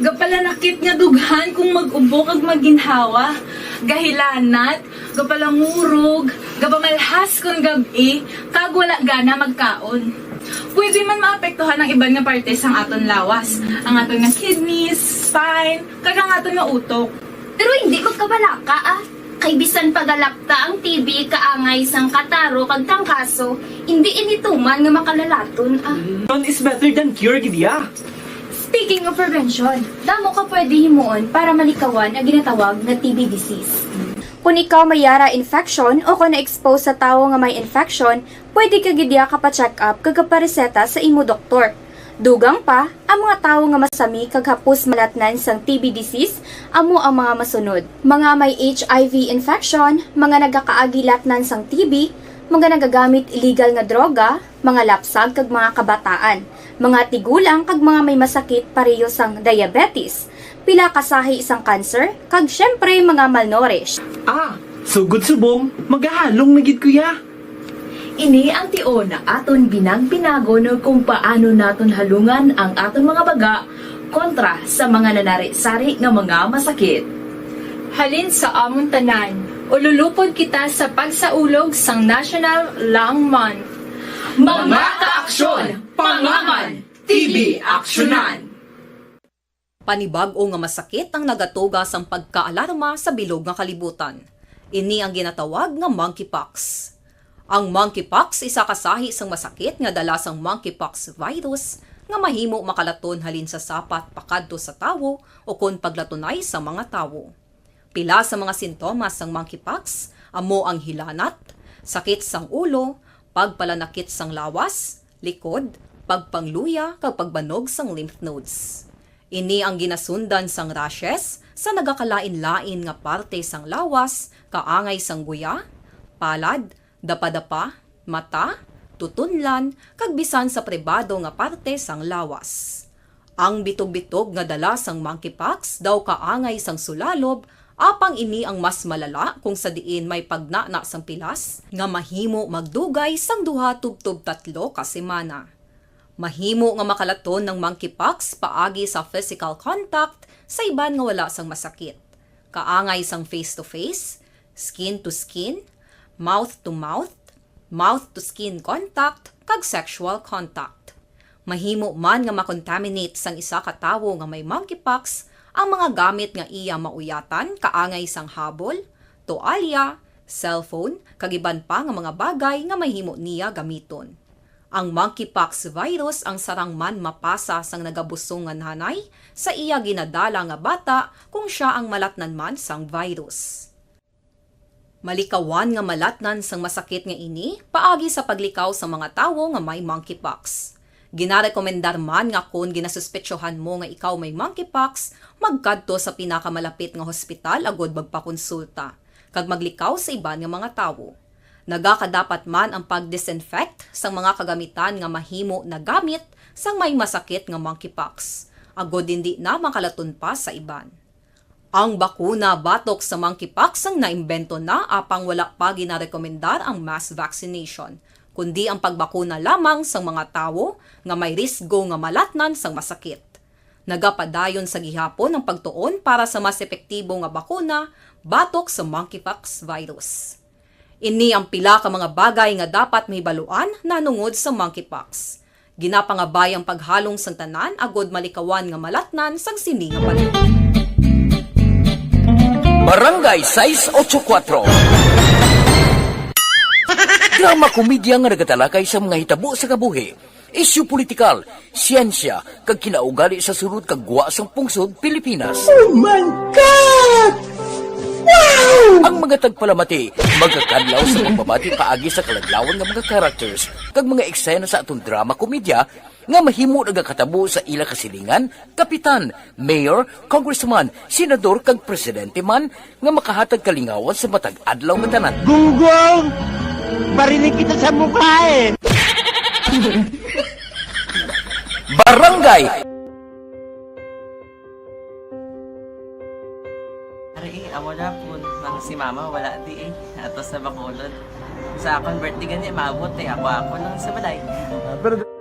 Gapalanakit nga dughan kung mag-ubo kag maginhawa. Gahilanat, gapalangurog, gapamalhas kung gabi, kag wala gana magkaon. Pwede man maapektuhan ang iban nga parte sang aton lawas. Ang aton nga kidneys, spine, kag ang aton nga utok. Pero hindi ko kabalaka Kay bisan pagalakta ang TB kaangay sang kataro kag tangkaso, hindi inituman nga makalalaton None is better than cure, gidya. Speaking of prevention, damo ka pwede himuon para malikawan ang ginatawag na TB disease. Kung ikaw may yara infection o kung na-expose sa tao nga may infection, pwede ka gidya ka pa-check up kag pareseta sa imo doktor. Dugang pa, ang mga tao nga masami kag hapos malatnan sang TB disease, amo ang mga masunod. Mga may HIV infection, mga nagakaagilatnan sang TB, mga nagagamit illegal nga droga, mga lapsag kag mga kabataan. Mga tigulang kag mga may masakit pareho sang diabetes, pila kasahi isang cancer, kag syempre mga malnourished. Sugod subong, magahalong nagid kuya. Ini ang tion na aton binag-binago no kung paano naton halungan ang aton mga baga kontra sa mga nanari-sari nga mga masakit. Halin sa amon tanan, ululupod kita sa pagsaulog sang National Lung Month. Mga kaaksyon, pangaman, TB aksyonan! Panibag-o nga masakit ang nagatuga sang pagkaalarma sa bilog nga kalibutan. Ini ang ginatawag nga monkeypox. Ang monkeypox isa kasahi sang masakit nga dala sang monkeypox virus nga mahimo makalaton halin sa sapat pakadto sa tawo o kon paglatunay sa mga tawo. Pila sa mga sintomas sang monkeypox amo ang hilanat, sakit sang ulo, pagpalanakit sang lawas, likod, pagpangluya kag pagbanog sang lymph nodes. Ini ang ginasundan sang rashes sa nagakalain-lain nga parte sang lawas, kaangay sang guya, palad, dapadapa, mata, tutunlan, kag bisan sa pribado nga parte sang lawas. Ang bitog-bitog nga dala sang monkeypox daw kaangay sang sulalob, apang ini ang mas malala kung sa diin may pagnana sang pilas nga mahimo magdugay sang 2-3 ka semana. Mahimo nga makalaton ng monkeypox paagi sa physical contact sa iban nga wala sang masakit. Kaangay sang face-to-face, skin-to-skin, mouth-to-mouth, mouth-to-skin contact, kag sexual contact. Mahimo man nga makontaminate sang isa ka tawo nga may monkeypox ang mga gamit nga iya mauyatan, kaangay sang habol, toalya, cellphone, kag iban pa nga mga bagay nga mahimo niya gamiton. Ang monkeypox virus ang sarang man mapasa sang nagabusong nga nanay sa iya ginadala nga bata kung siya ang malatnan man sang virus. Malikawan nga malatnan sang masakit nga ini paagi sa paglikaw sa mga tawo nga may monkeypox. Ginarekomendar man nga kung ginasuspetsyohan mo nga ikaw may monkeypox, magkadto sa pinakamalapit nga hospital agod magpakonsulta, kag maglikaw sa iban nga mga tawo. Nagakadapat man ang pag-disinfect sa mga kagamitan nga mahimo na gamit sang may masakit nga monkeypox, agod hindi na makalaton pa sa iban. Ang bakuna batok sa monkeypox ang naimbento na apang wala pa ginarekomendar ang mass vaccination, kundi ang pagbakuna lamang sa mga tawo nga may risgo nga malatnan sang masakit. Nagapadayon sa gihapon ang pagtuon para sa mas epektibo nga bakuna batok sa monkeypox virus. Ini ang pila ka mga bagay nga dapat mahibaluan nanungod sa monkeypox. Ginapangabay ang paghalong sang tanan agod malikawan nga malatnan sang sini nga panahon. Barangay 684. Drama komedya nga nagatalakay sa mga hitabo sa kabuhi, isyu politikal, siyensya, kag kinaugali sa surut kag guwa sang pungsod Pilipinas. Oh my God! Wow! Ang mga tagpalamati, magkakadlaw sa pagbabati paagi sa kaladlawan ng mga characters kag mga eksena sa atong drama komedya nga mahimo nagakatabo sa ila kasilingan, kapitan, mayor, congressman, senador kag presidente man nga makahatag kalingawan sa matag adlaw nga tanan. Gunggong! Barinig kita sa mukha eh! Barangay! Ari, amo na po, nang si mama wala di eh. Atos na bakulod. Sa akong birthday gani, maabot eh. Ako lang sa balay. Pero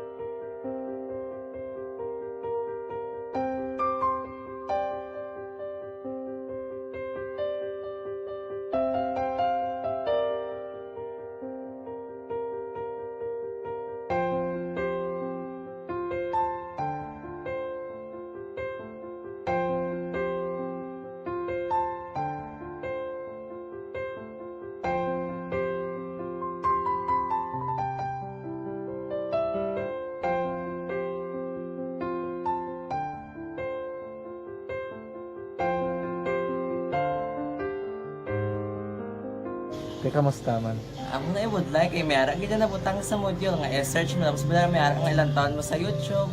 kamusta man? Ako na would like eh, mayara kita na butang sa module nga search mo tapos bala mayara nga ilang taon mo sa YouTube.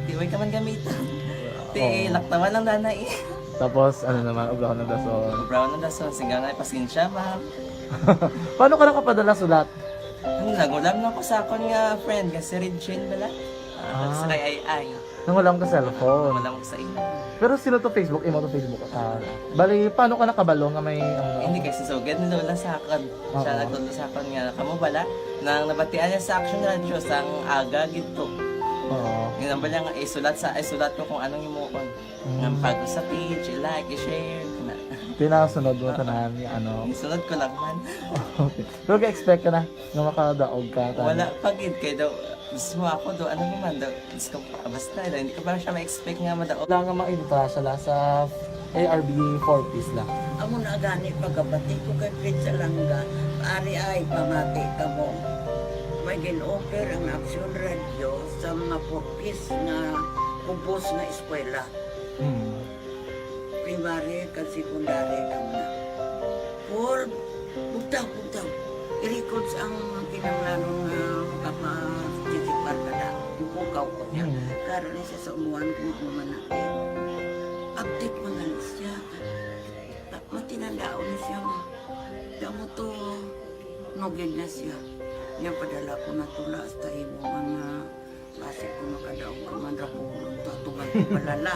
Tiway ka man gamitan. Ti laktawan lang nanay. Tapos ano naman, ublaw ng dason. Ublaw ng dason, singgang na pasensya ma'am. Paano ka nakapadala sulat? Nagulam na ko sa akon nga friend kasi Regine bala. Sa kay ay. Nang wala mo ka cellphone. Wala mo sa imo. Pero sino to Facebook? Imo to Facebook. Bali, paano ka nakabalo nga may... Hindi kasi sugad ni Lola sa akin. Siya nagtulo sa akin nga, kamo bala, nang nabatian niya sa Action Radio sang aga gito. Oo. Ganun ba nga, isulat ko kung anong imuon. Nga pag sa page, i-like, i-share. Pinasunod mo tanan yung ano. Sunod ko lang man. Okay. Pero ka-expect ka na na makadaog ka. Wala, pagid kayo daw. Gusto mo ako daw, ano naman daw. Gusto ko, basta, hindi ko parang siya ma-expect nga madaog. Wala nga ma-invita siya sa ARB 4 piece lang. Amo na gani pagkabati ko kay Prince Alanga, ari ay pamati ka mo. May gin-offer ang Action Radio sa mga 4 piece na kumpos na eskwela. Primary kag secondary ka na. For bugtaw. I-record ang kinanglanong makapasisipar ka na. Ipukaw ko niya. Karoon niya siya sa umuwan kung umuman natin. Update mo na siya. Matinandao na siya. Damo to, nogin na siya. Niya padala ko na tula sa imo mga klase ko makadaong kamandra po ito tungan ko balala.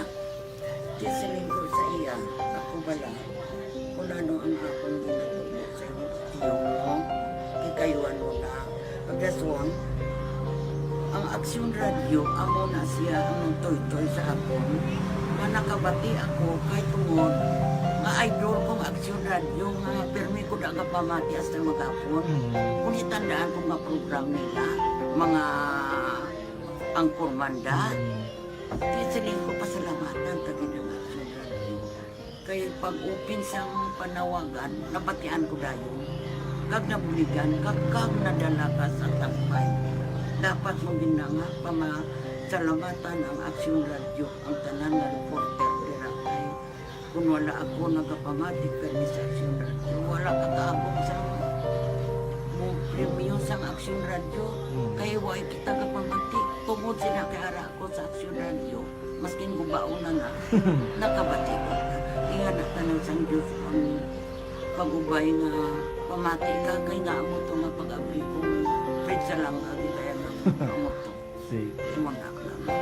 Tisiling ko sa iya, ako bala. Kung ano ang akong ginatulog sa iyo, tiyo mo, ikayuan mo na. Pagdaswang, ang Action Radio, amo na siya ang toy-toy sa akon. Manakabati ako kay tungod nga idol kong Action Radio nga permi ko daga pamati hasta magapon. Kung itandaan ko nga program nila, mga angkor manda, tisiling ko pasalamatan tagi ng Action Radio. Kaya pag-upin siyang panawagan, nabatian ko dayon. Kag nabuligan, kag nadala ka sa tampay. Dapat mong ginanga pamasalamatan ang Action Radio, ang tanan nga reporter dirakay. Kung wala ako nagapamati kami sa Action Radio, wala kakaabong sa premium sa Action Radio. Kaya wala kita kapamati. Tungod sila kay ara ako sa Action Radio, maskin gubaon na nga, nakabati ko. Iyan na tanong sa Diyos ang pag-ubay nga pamati ka, kay nga mo ito nga pag-abay kong Fred sa lang agi kaya nga mo ito. Imandak na mo.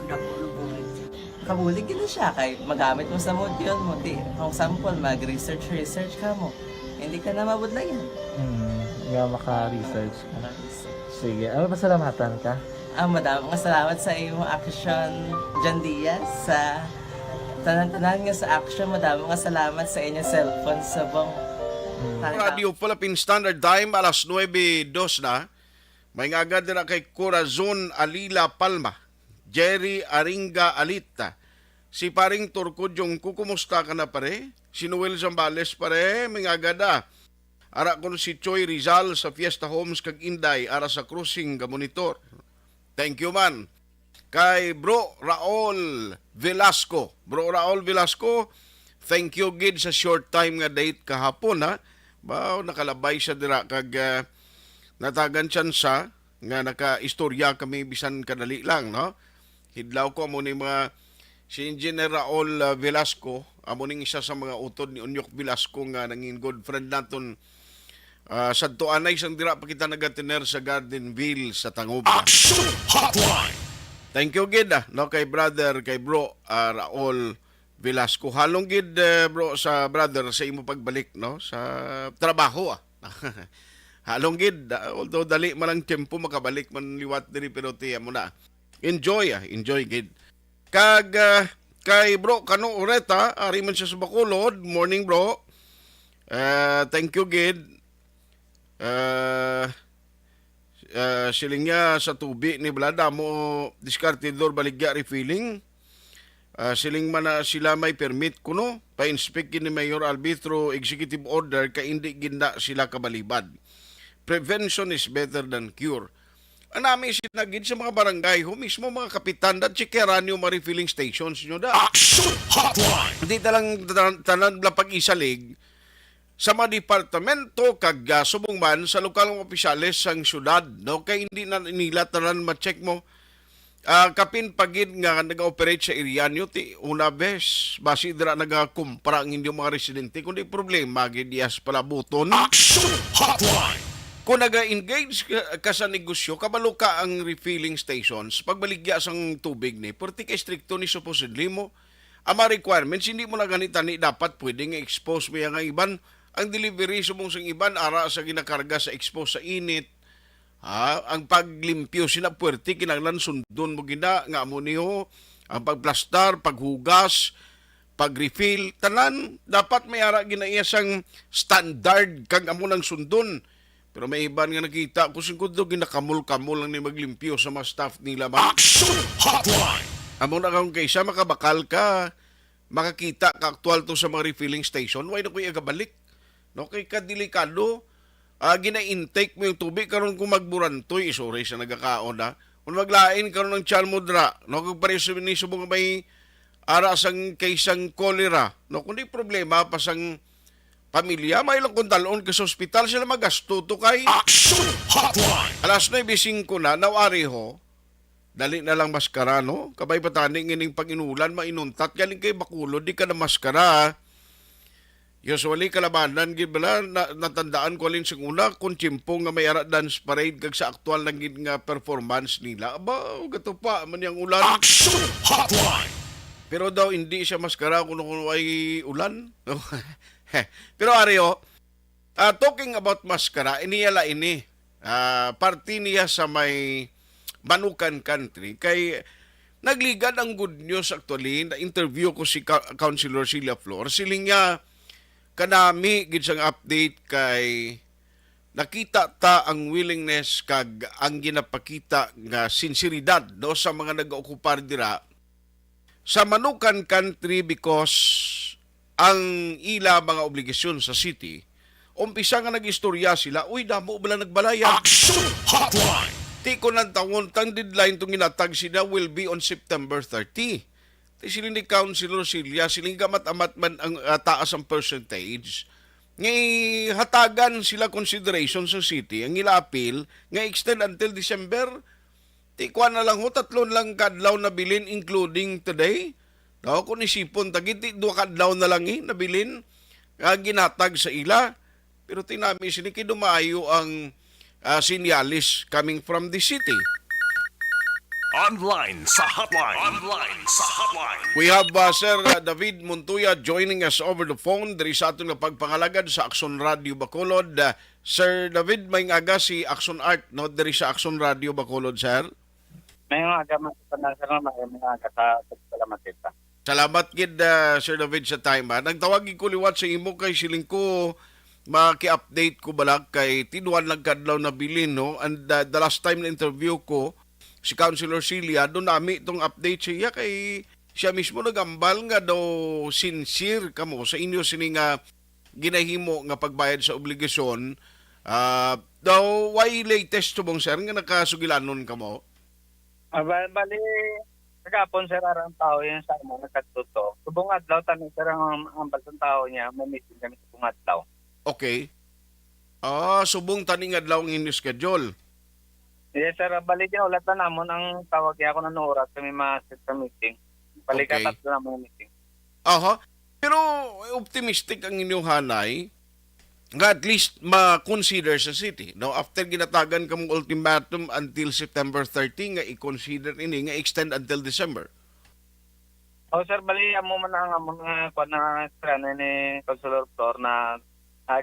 Dako na bulit siya. Kabulig gina siya kay magamit mo sa module mo. Di, kung sample, mag-research ka mo. Hindi ka na mabudlayan. Nga maka-research ka na. Sige, ano pasalamatan ka? Madaming salamat sa iyong Action John Diaz sa tanan-tanan nga sa Action. Madaming salamat sa inyong cellphone sa bong Radio Philippine Standard Time, alas 9:02 na. May nga agad na kay Corazon Alila Palma, Jerry Aringa Alita, si paring Turkudyong kukumusta ka na pare? Si Noel Zambales pare, may nga agad na. Ara ko si Choy Rizal sa Fiesta Homes kag Inday, ara sa cruising ga monitor. Thank you man. Kay Bro Raul Velasco. Bro Raul Velasco, thank you gid sa short time nga date kahapon ha. Bao nakalabay siya dira kag natagan siya nga naka-istorya kami bisan kadali lang no. Hidlaw ko amo ni mga si Engineer Raul Velasco, amo ning isa sa mga utod ni Onyok Velasco nga nangin good friend naton sadto anay sang dira pa kita nagatiner sa Gardenville sa Tangubang. Action Hotline. Thank you gid no kay brother kay bro Raul Velasco. Halong gid bro sa brother sa imo pagbalik no sa trabaho halong gid although dali man ang tempo makabalik man liwat diri pero tiya mo na. Enjoy gid. Kag kay bro Kano Ureta ari man siya sa Bacolod. Morning bro. Thank you gid. Siling niya sa tubi ni Blada mo diskartidor baligya refilling. Siling man na sila may permit kuno pa-inspect ni Mayor Albitro executive order ka hindi ginda sila kabalibad. Prevention is better than cure. Anami sinagid sa mga barangay ho mismo mga kapitan dat checkeran yung mga refilling stations nyo da. Action Hotline. Hindi tanan lang pag-isalig sa mga departamento kag subong man sa lokal ng opisyales sang syudad no kay hindi na nila tanan ma-check mo kapin pagid nga nag-operate sa area nyo ti una bes basi dira nagakumpara ang inyong mga residente kundi problema gid yes pala buton. Action Hotline. kung naga-engage ka sa negosyo, kabalo ka ang refilling stations, pagbaligya sang tubig ni, purti ka stricto ni supposedly mo. Ang mga requirements, hindi mo na ganita ni dapat pwede nga expose mo nga iban. Ang delivery sumong sang iban, ara sa ginakarga sa expose sa init. Ang paglimpyo, sina pwerte, kinaglan sundon mo gina, nga mo niyo, ang pagplastar, paghugas, pag-refill, tanan, dapat may ara ginaiya sang standard kag amo ng sundon. Pero may iban nga nakita, kusing kudo ginakamol-kamol lang ni maglimpyo sa mga staff nila. Action Hotline! Amo na kung kaysa makabakal ka, makakita ka aktual to sa mga refilling station, why na kuya gabalik? No, kay kadelikado, gina-intake mo yung tubig, karon kung magburantoy, sorry sa nagkakaon na, kung maglain karon ng chalmudra, no, kung pareso ni subong may ara sang kaysang kolera, no, kundi problema pa sang pamilya, may lang kung talon ka sa ospital, sila magasto to kay Action Hotline! Alas 9:05 na, nawari ho, dali na lang maskara, no? Kabay patani ngining pag-inulan, mainuntat, galing kay Bacolod, di ka na maskara. Usually, kalabanan, gibala, natandaan ko alin siguna, kung tsimpo nga may ara dance parade, kag sa aktual lang nga performance nila, aba, gato pa, man yung ulan. Action Hotline! Pero daw, hindi siya maskara kung ay ulan. Pero Areo, talking about maskara, iniyala ini, party niya sa may Manukan country, kay nagligad ang good news actually, na-interview ko si Councilor Celia Flor, siling nga kanami, gid sang update kay nakita ta ang willingness kag ang ginapakita nga sinseridad no, sa mga nag-ookupar dira sa Manukan country because ang ila mga obligasyon sa city, umpisa nga nag-istorya sila, uy, damo bala nagbalaya. Action Hotline! Ti ko ng taon, tang deadline itong ginatag sila will be on September 30. Ti sila ni Councilor Celia, siling gamat-amat man ang taas ang percentage. Ngay hatagan sila consideration sa city, ang ila appeal, nga extend until December. Ti kuha na lang ho, 3 lang kadlaw na bilin including today. No, kung isipon, tagiti, 2 kadlaw na lang nabilin, ginatag sa ila. Pero tinami, sinikidumayo ang sinyalis coming from the city. Online sa hotline. Online sa hotline. We have Sir David Montoya joining us over the phone. Dari sa ating pagpangalagad sa Action Radio Bacolod. Sir David, may nga si Action Art, no? Dari sa Action Radio Bacolod, sir. May nga agama sa panasang may nga sa salamatita. Salamat gid Sir David sa time. Nagtawagin ko liwat sa imo kay siling ko maki-update ko balag kay tinuan lang kadlaw na bilin, no? And the last time na interview ko si Councilor Celia, doon nami itong update siya kay siya mismo nagambal nga daw sincere kamo sa inyo sini nga ginahimo nga pagbayad sa obligasyon. Daw why latest to bong sir nga nakasugilanon kamo? Bali kagapon sir arang tao yan sa mga nagkatuto. Subong adlaw tanong sir ang balsang tao niya, may meeting kami subong adlaw. Okay. Subong taning adlaw ang inyong schedule. Yes sir, bali niya ulat na namon ang tawag niya ako ng oras kami ma-set sa meeting. Bali Okay. ka tatlo naman yung meeting. Aha. Pero optimistic ang inyong hanay nga at least ma-consider sa city. No? After ginatagan kamong ultimatum until September 30, nga i-consider ini, nga extend until December. Sir, bali amo man ang among kuan na strana ni Councilor Flor na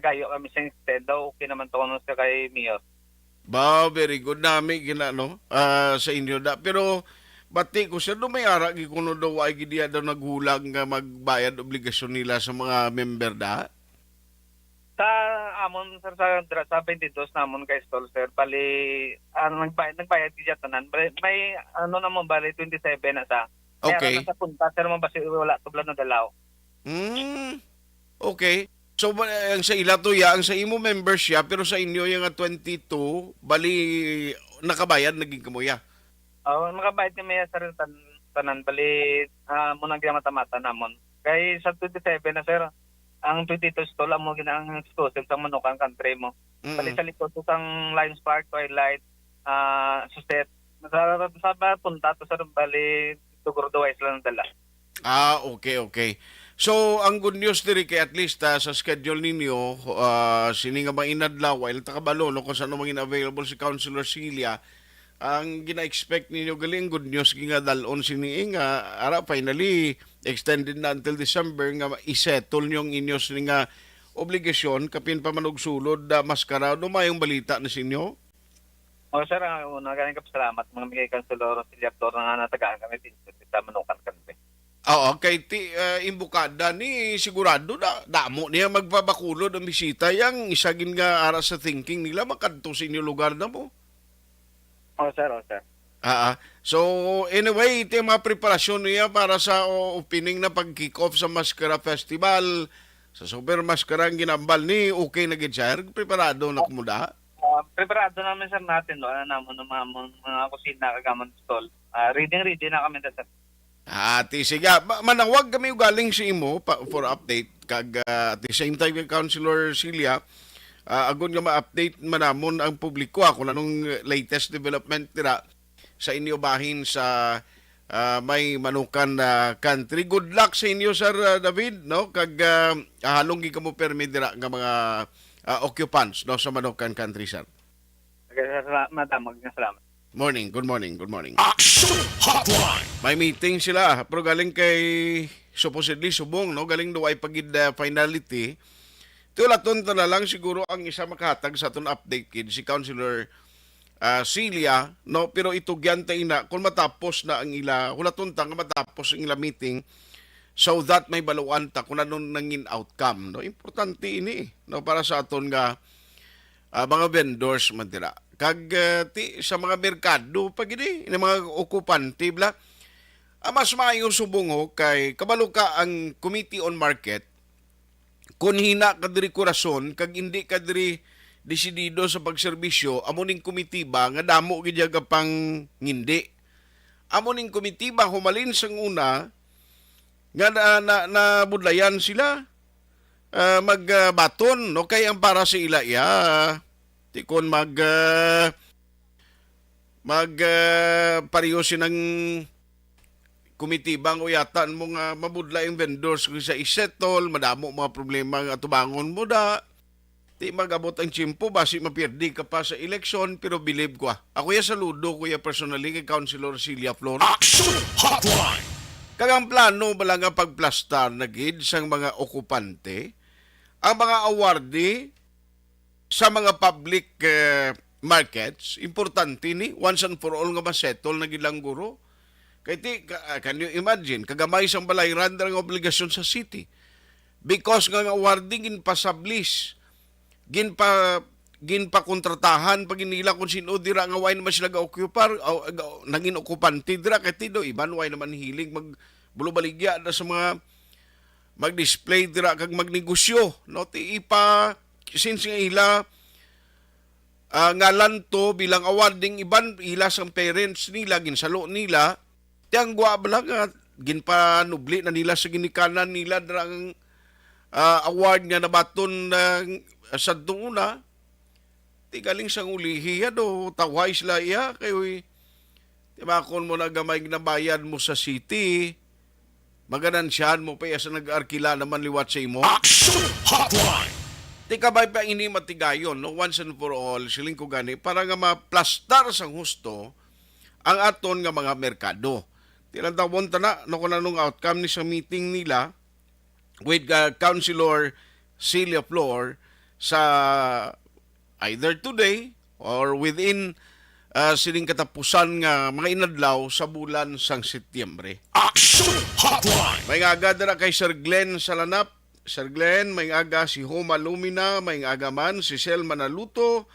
gayo kami sa extend daw okay naman to sa kay Mayor. Ba, very good nami ginano sa inyo da. Pero bati ko sir, may ara gikuno daw ay gidiya daw naghulag nga magbayad obligasyon nila sa mga member da. Sa amon sir sa 22 namon kay stall sir bali nagbayad diya tanan may ano namon bali 27 na sa Okay. kaya sa punta sir mo basi wala tublan na dalaw. Okay. So ang sa ila to ya ang sa imo members siya pero sa inyo yung 22 bali nakabayad naging kamuya. Nakabayad kami sir tanan bali mo nang mata-mata namon kay sa 27 na sir ang 22 stall mo ginang exclusive sa Manukan country mo. Bali sa likod sang Lions Park, Twilight, Suset. Sa punta to sa bali Tugurdo Island dala. Okay. So, ang good news diri kay at least sa schedule ninyo, sini nga mga inadlaw, while takabalo, no, kung saan maging available si Councilor Celia, ang gina-expect ninyo galing good news nga dalon sini nga ara finally extended na until December nga isettle yung inyo sini nga obligasyon kapin pa manog sulod maskara do mayong balita na sinyo. O sir, una galing ka salamat mga migay Councilor Celia Flor nga natagaan kami din sa Manukan Country. Oo, kay imbukada ni sigurado na damo niya magbabakulod ang bisita yang isagin nga ara sa thinking nila makadto sa inyo lugar na mo. O sir, o sir. So anyway, ito yung mga preparasyon niya para sa opening na pag-kick off sa Mascara Festival. Sa Super Mascara ang ginambal ni okay na gid sir, preparado na kumuda. Preparado namin sir natin no, namon mga kusina kagamon stall. Ready na kami sir. Ati siga, manawag kami galing si imo for update kag at the same time Councilor Celia. Agon nga ma-update manamon ang publiko kung anong latest development tira sa inyo bahin sa may Manukan country. Good luck sa inyo Sir David, no? Kag halong gi kamo permit dira nga mga occupants no sa Manukan country sir. Okay, madam, salamat. Morning, good morning, good morning. Action Hotline. May meeting sila pero galing kay supposedly subong no, galing do ay pagid finality. Tulaton ta na lang siguro ang isa makahatag sa aton update kid si Councilor Celia no, pero itugyan ta ina kung matapos na ang ila hulaton ta nga matapos ang ila meeting so that may baluan ta kung anong nangin outcome no. Importante ini no para sa aton nga mga vendors man dira kag sa mga merkado pag ini mga okupante bla mas maayo subong ho kay kabalo ka ang Committee on Market kung hina ka diri korason kag hindi ka diri desidido sa pagserbisyo amuning komitiba nga damo gid ka pang ngindi. Amuning komitiba humalin sang una nga na budlayan sila magbaton no kay ang para sa ila tikon pariyo sinang kumitibang o yata mo nga mabudla yung vendors kung sa isetol, madamo mga problema nga tubangon mo da. Di magabot ang tsimpo, basi mapirdi ka pa sa eleksyon, pero believe ko ako ya saludo, kuya personally, kay Councilor Celia Flor. Action Hotline! Kagang plano bala nga pagplastar na gid sang mga okupante, ang mga awardee sa mga public markets, importante ni, once and for all nga masettle na gilang guro. Kaya can you imagine, kagamay sang balayran ng obligasyon sa city. Because nga awarding ginpasablis, ginpa kontratahan pag inila kung sino dira nga why naman sila ga-occupar, naging okupante dira, kaya tido, iban why naman hilig magbulubaligya na sa mga mag-display dira kag magnegosyo. No, ti ipa, since nga ila, ngalan to bilang awarding iban, ila sang parents nila, ginsalo nila, tiyang guwabla nga, ginpanubli na nila sa ginikanan nila darang award nga nabaton sa doona. Ti galing sang ulihi do, taway sila iya, kayo timakon mo na gamay na bayad mo sa city, maganansyahan mo pa sa nag-arkila naman liwat sa imo. Action Hotline! Ti kabay pa ini matigayon, no? Once and for all, siling ko gani, para nga maplastar sang husto ang aton nga mga merkado. Tinatawon ta na no kung anong outcome ni sa meeting nila with Councilor Celia Flor sa either today or within siling katapusan nga mga inadlaw sa bulan sang Setyembre. Action Hotline! May aga dara kay Sir Glenn Salanap. Sir Glenn, may aga si Homa Lumina, may aga man si Selma Naluto,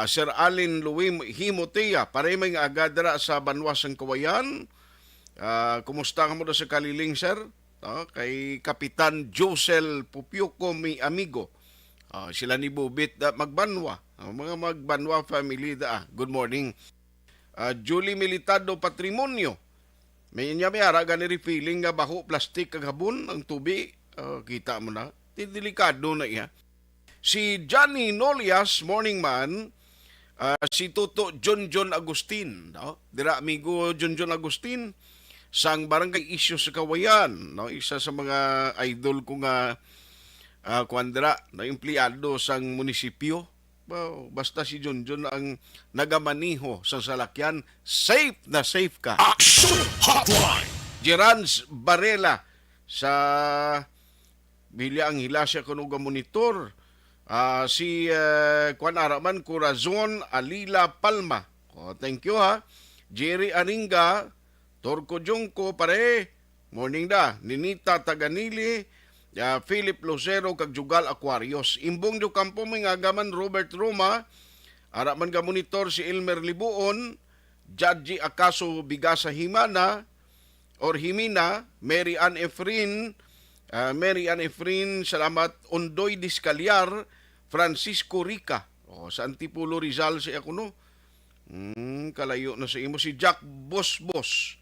Sir Alin Luim Himotea, pare may aga dara sa Banwas ng Kawayan. Kumusta ka mo sa Kaliling, sir? Kay Kapitan Josel Pupiuco, mi amigo. Sila ni Bubit Magbanwa. Mga Magbanwa family good morning. Julie Militado Patrimonio. May niya may araga ni refilling nga baho plastic kag habon ang tubi. Kita mo na. Delikado na iya. Si Johnny Nolias, morning man. Si Toto John Agustin. Dira amigo John Agustin. sang barangay issue sa Kawayan, no? Isa sa mga idol ko nga kuandra na empleyado sang munisipyo. Well, basta si Junjun ang nagamaniho sa salakyan, safe na safe ka. Action Hotline! Gerans Barela sa Bilyang Hilasya kunuga monitor. Si Juan Araman Corazon Alila Palma. Thank you ha. Jerry Aringa, Torco Jungko pare. Morning da. Ninita Taganili, Philip Lucero kag Jugal Aquarios. Imbong do kampo may agaman Robert Roma. Araman ga monitor si Elmer Libuon, Judge Akaso Bigasa Himana or Himina, Mary Ann Efrin, salamat. Ondoy Discalyar, Francisco Rica. Sa Antipulo Rizal si ako no. Kalayo na sa imo si Jack Bosbos.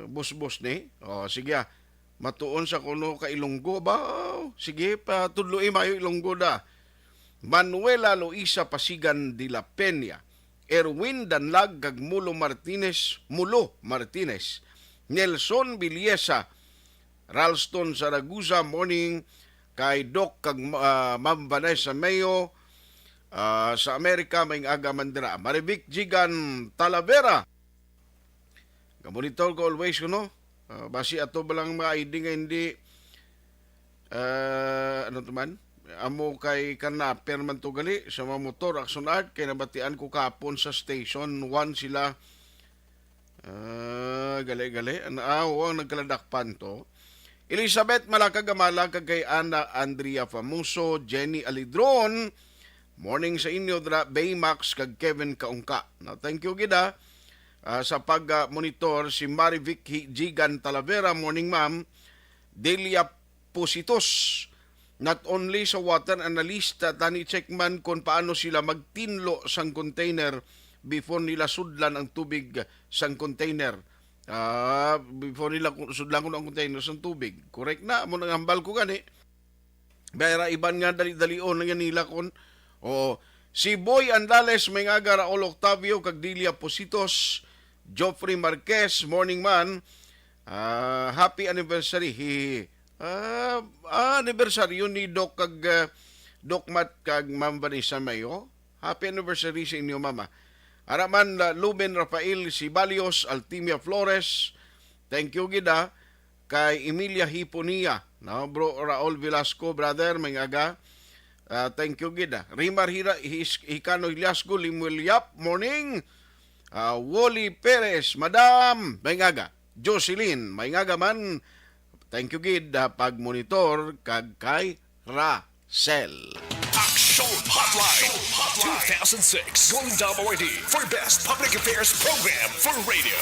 Bosbos ni. Sige matuon sa kuno ka Ilonggo ba? Sige patudloy mayo Ilonggo da. Manuela Loisa Pasigan de la Peña, Erwin Danlag kag Mulo Martinez, Nelson Villesa, Ralston Zaragoza, morning kay Doc kag Ma'am Vanessa Mayo sa Amerika may aga mandira. Marivic Jigan Talavera. Monitor ko always kuno. Basi ato balang mga ID nga hindi ano tuman amo kay kanaper man to gali sa mga motor Action Art kay nabatian ko kapon sa station 1 sila gali ang nagkaladakpan to. Elizabeth Malakagamala kay Ana Andrea Famoso, Jenny Alidron, morning sa inyo dra Baymax kag Kevin Kaungka. Now thank you gida sa pag-monitor si Marivic Jigan Talavera, morning ma'am. Delia Positos, not only sa water analyst, tani check man kung paano sila magtinlo sang container before nila sudlan ang tubig sang container. Before nila sudlan ko ang container sang tubig. Correct na, mo nang hambal ko gani. Bayra iban nga dali-dalion nga nila kon. Si Boy Andales, may nga Raul Octavio, kag Delia Positos, Joffrey Marquez, morning man. Happy anniversary. Anniversary yun ni Doc kag Doc Matt kag Ma'am Vanessa Mayo. Happy anniversary sa inyo, mama. Araman Luben Rafael Sibalios, Altimia Flores. Thank you gida kay Emilia Hiponia. No, bro Raul Velasco, brother, may aga. Thank you gida. Rimar Hikano Ilyasgo, Limuel Yap, morning. Wally Perez, Madam, may ngaga. Jocelyn, may ngaga man. Thank you gid pag-monitor kag kay Racel. Action Hotline 2006 going down already for Best Public Affairs Program for Radio.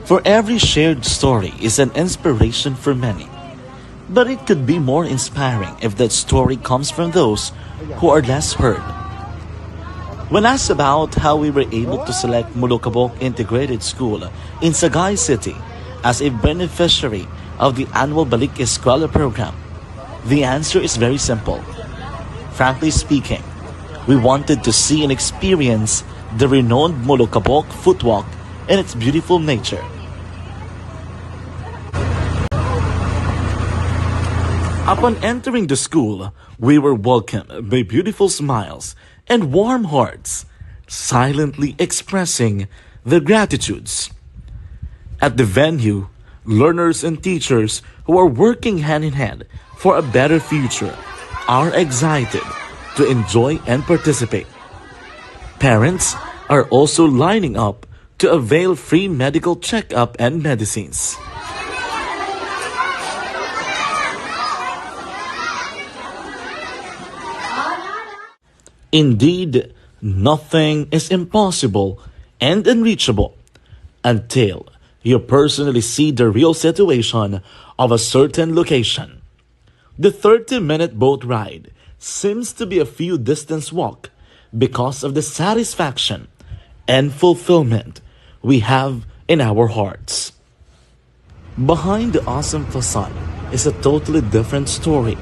For every shared story is an inspiration for many. But it could be more inspiring if that story comes from those who are less heard. When asked about how we were able to select Mulukabok Integrated School in Sagay City as a beneficiary of the annual Balik Eskwela program, the answer is very simple. Frankly speaking, we wanted to see and experience the renowned Mulukabok footwalk and its beautiful nature. Upon entering the school, we were welcomed by beautiful smiles and warm hearts, silently expressing their gratitudes. At the venue, learners and teachers who are working hand in hand for a better future are excited to enjoy and participate. Parents are also lining up to avail free medical checkup and medicines. Indeed, nothing is impossible and unreachable until you personally see the real situation of a certain location. The 30-minute boat ride seems to be a few distance walk because of the satisfaction and fulfillment we have in our hearts. Behind the awesome facade is a totally different story.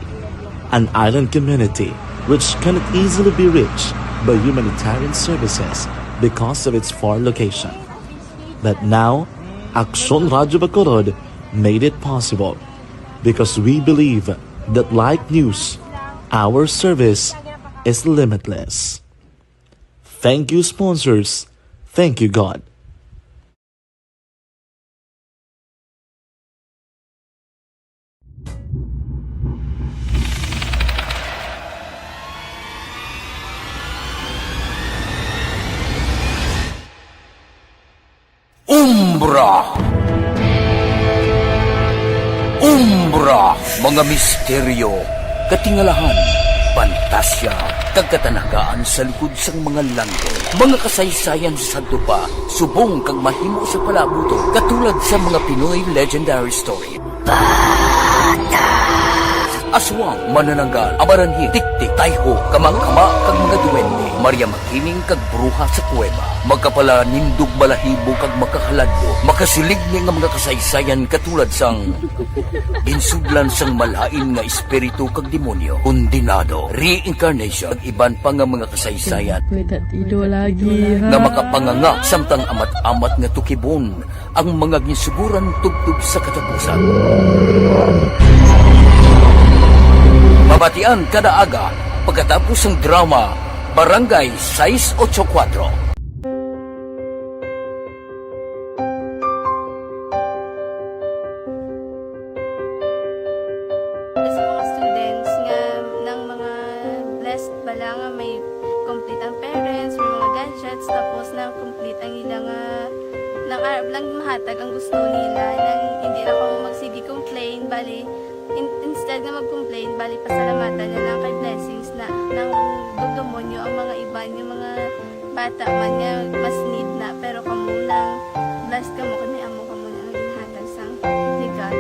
An island community which cannot easily be reached by humanitarian services because of its far location. But now, Aksyon Radyo Bacolod made it possible because we believe that like news, our service is limitless. Thank you, sponsors. Thank you, God. Umbra! Umbra! Mga misteryo, katingalahan, pantasya, kagkatanagaan sa likod sang mga langko. Mga kasaysayan sa dupa, subong kag mahimo sa palabuto, katulad sa mga Pinoy legendary story. Aswang, manananggal, amaranhi, tiktik, tayho, kamang-kama, kag mga duwende, Maria Makining kag bruha sa kuweba, magkapala nindog balahibo kag makahaladlo, makasilig niya nga mga kasaysayan katulad sang ginsudlan sang malain nga espiritu kag demonyo, kondinado, reincarnation, kag iban pa nga mga kasaysayan nga makapanganga samtang amat-amat nga tukibon ang mga ginsuguran tugtog sa katapusan. Mabatian kada aga pagkatapos ng drama Barangay 684. Sa mga students nga ng mga blessed bala nga may complete ang parents, may mga gadgets, tapos na complete ang ilang ng arab lang mahatag ang gusto nila nang hindi na ako magsigi complain bali instead na mag-complain, bali pasalamatan na lang kay blessings na nang dudumonyo ang mga iba yung mga bata man niya mas need na pero kamo lang blessed kamo kani amo kamo na naging hatag sang ni God.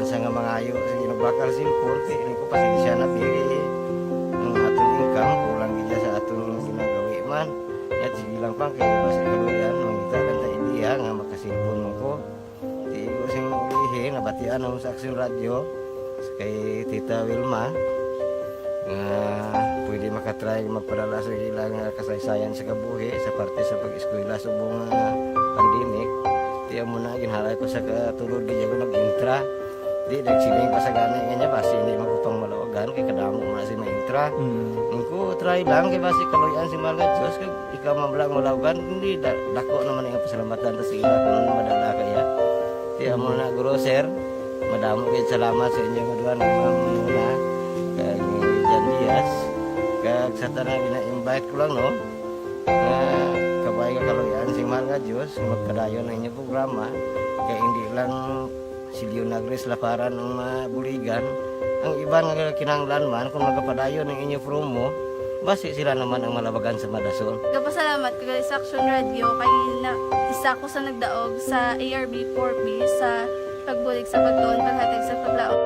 Sa nga mga ayo sa ginabakal silpor kay ini ko pasensya na biri ang atong income kulang gid sa atong ginagawi man at sige lang pang kay basta kaluyan mangita kan ta idea nga makasilpon mo ko di ko sing ulihi nabatian ang sa Aksyon Radyo kay Tita Wilma nga pwede makatry magpadala sa ilang kasaysayan sa kabuhi sa parte sa pag-eskwela subong pandemic di mo na ginhalay ko sa katulod gid ko nag-intra. Di nagsiling pa sa gani nga basi hindi magupang malawagan kay kadamo man si maintra. Ko try lang kay basi kaloyan si mga Diyos kay ikaw mablang malawagan hindi dako naman ang pasalamatan ta sa ila kun madala kaya. Di amo na guro sir, madamo kay salamat sa inyo nga duha ng mga kag Jan Diaz kag sa tanan gina-invite ko lang no. Kabay ka kaloyan si mga Diyos magkadayon ang inyong programa kay hindi lang si Leonagres laparan ng buligan ang iba nga kinahanglan man kung magapadayon ng inyo promo basi sila naman ang malabagan sa Madasol. Kapasalamat ko sa Aksyon Radio kay isa ko sa nagdaog sa ARB 4B sa pagbulig sa pagtuon paghatag sa paglaom.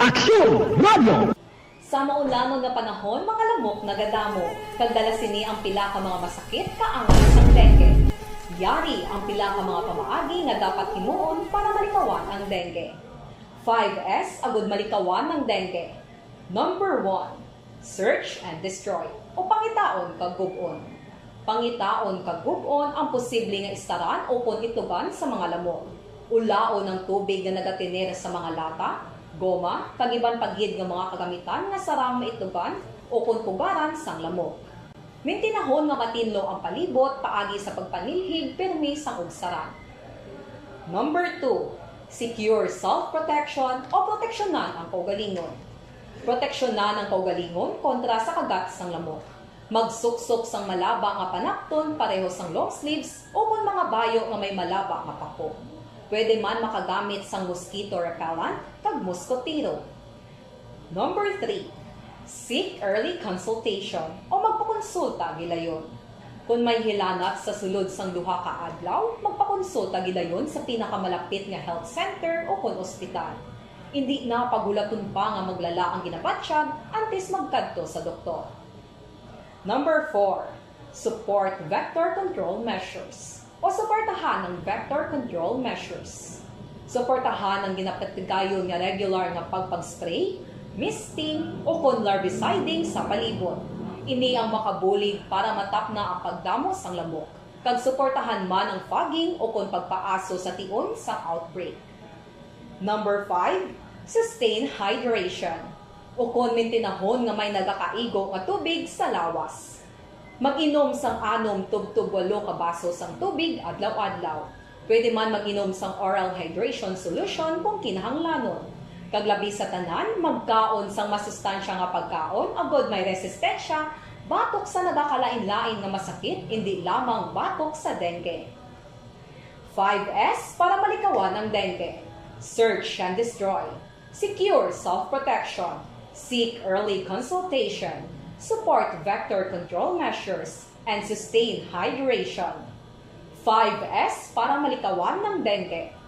Aksyon Radio! Sa maulamang nga panahon, mga lamok nagadamo. Kagdala sini ang pila ka mga masakit kaangay sang dengue. Yari ang pila ka mga pamaagi nga dapat himuon para malikawan ang dengue. 5S agud malikawan ng dengue. Number 1, search and destroy o pangitaon kag gub-on. Pangitaon kag gub-on ang posible nga istaran o kon ituban sa mga lamok. Ulaon ng tubig nga nagatiner sa mga lata, goma, kag iban pagyid nga mga kagamitan nga sarang maituban o kon pugaran sang lamok. Mintinahon nga matinlo ang palibot paagi sa pagpanilhig permi sang ugsaran. Number 2, secure self-protection o proteksyonan ang kaugalingon. Proteksyonan ang kaugalingon kontra sa kagat sang lamok. Magsuksok sang malaba nga panakton pareho sang long sleeves o kung mga bayo nga may malaba nga pako. Pwede man makagamit sang mosquito repellent kag mosquitero. Number 3, seek early consultation o magpakonsulta gilayon. Kung may hilanat sa sulod sang duha ka adlaw, magpakonsulta gidayon sa pinakamalapit nga health center o kon ospital. Hindi na pagulaton pa nga maglala ang ginabatsyag antes magkadto sa doktor. Number 4, support vector control measures o suportahan ng vector control measures. Suportahan ang ginapatigayon nga regular nga pagpag-spray, misting o kon larviciding sa palibot. Ini ang makabulig para matapna ang pagdamo sang lamok. Kag suportahan man ang fogging o kon pagpaaso sa tion sa outbreak. Number 5, sustain hydration o kon mintinahon nga may nagakaigo nga tubig sa lawas. Mag-inom sang 6 tub-tub 8 ka baso sang tubig adlaw-adlaw. Pwede man mag-inom sang oral hydration solution kung kinahanglanon. Kaglabi sa tanan, magkaon sang masustansya nga pagkaon, agod may resistensya, batok sa nagakalain-lain nga masakit, hindi lamang batok sa dengue. 5S para malikawan ang dengue. Search and destroy. Secure self-protection. Seek early consultation. Support vector control measures. And sustain hydration. 5S para malikawan ng dengue.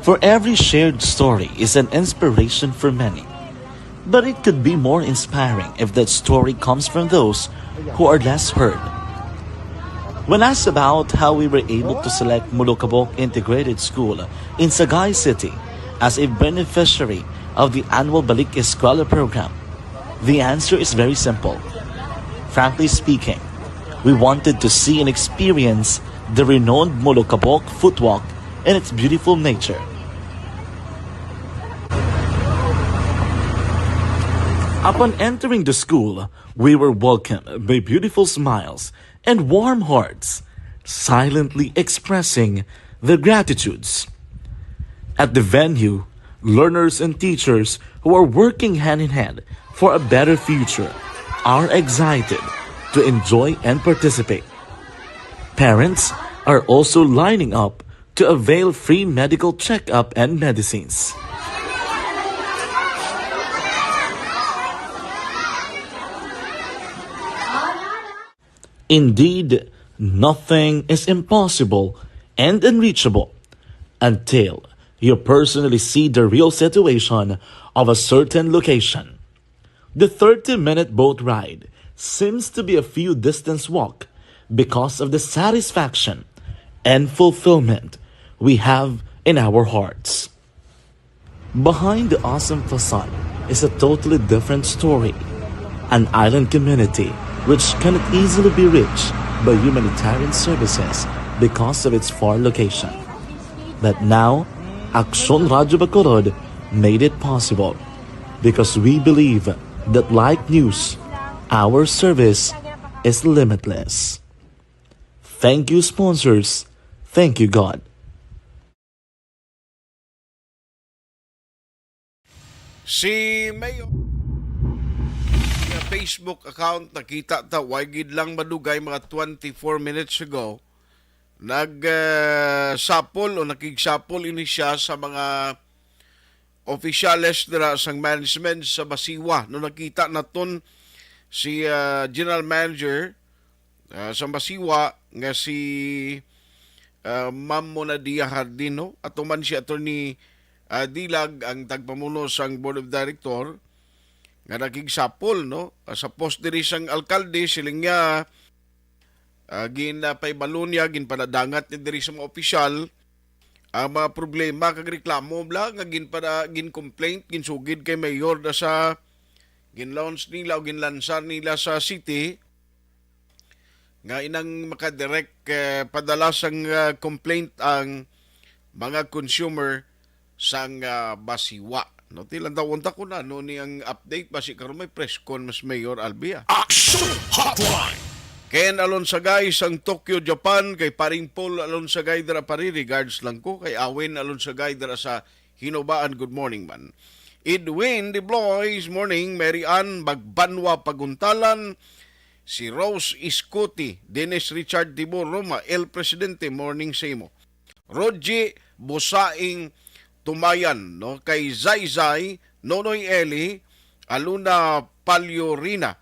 For every shared story is an inspiration for many. But it could be more inspiring if that story comes from those who are less heard. When asked about how we were able to select Mulukabok Integrated School in Sagay City as a beneficiary of the annual Balik Eskwela program, the answer is very simple. Frankly speaking, we wanted to see and experience the renowned Mulukabok footwalk and its beautiful nature. Upon entering the school, we were welcomed by beautiful smiles and warm hearts, silently expressing their gratitudes. At the venue, learners and teachers who are working hand in hand for a better future are excited to enjoy and participate. Parents are also lining up to avail free medical checkup and medicines. Indeed, nothing is impossible and unreachable until you personally see the real situation of a certain location. The 30-minute boat ride seems to be a few distance walk because of the satisfaction and fulfillment we have in our hearts. Behind the awesome facade is a totally different story. An island community which cannot easily be reached by humanitarian services because of its far location. But now, Aksyon Radyo Bacolod made it possible because we believe that like news, our service is limitless. Thank you, sponsors. Thank you, God. Si Mayo nga Facebook account nakita ta wagid lang madugay mga 24 minutes ago nagsapol o nakigsapol ini siya sa mga opisyales dira sang management sa Basiwa no nakita naton si General Manager sa Basiwa nga si Ma'am Monadia Hardino at man si Attorney dilag ang tagpamuno sang Board of Director nga nakigsapol no sa post diri sang alkalde siling nga ginapaybalon niya ginpanadangat ni diri sa mga opisyal ang mga problema kag reklamo bla nga gin-complaint ginsugid kay mayor da sa gin-launch nila o ginlansar nila sa city nga inang makadirect padala sang complaint ang mga consumer sang basiwa. No, tilang tawon ta ko na no ni ang update basi karon may press con mas Mayor Albia. Action Hotline. Ken Alonsagay sang Tokyo, Japan kay paring Paul Alonsagay dara pari regards lang ko kay Awen Alonsagay dara sa Hinobaan. Good morning man. Edwin Diblois morning. Mary Ann Bagbanwa Paguntalan. Si Rose Iscuti, Dennis Richard Tibor Roma, El Presidente, morning sa imo. Roger Busaing Tumayan, no? Kay Zay, Nonoy Eli, Aluna Palyorina.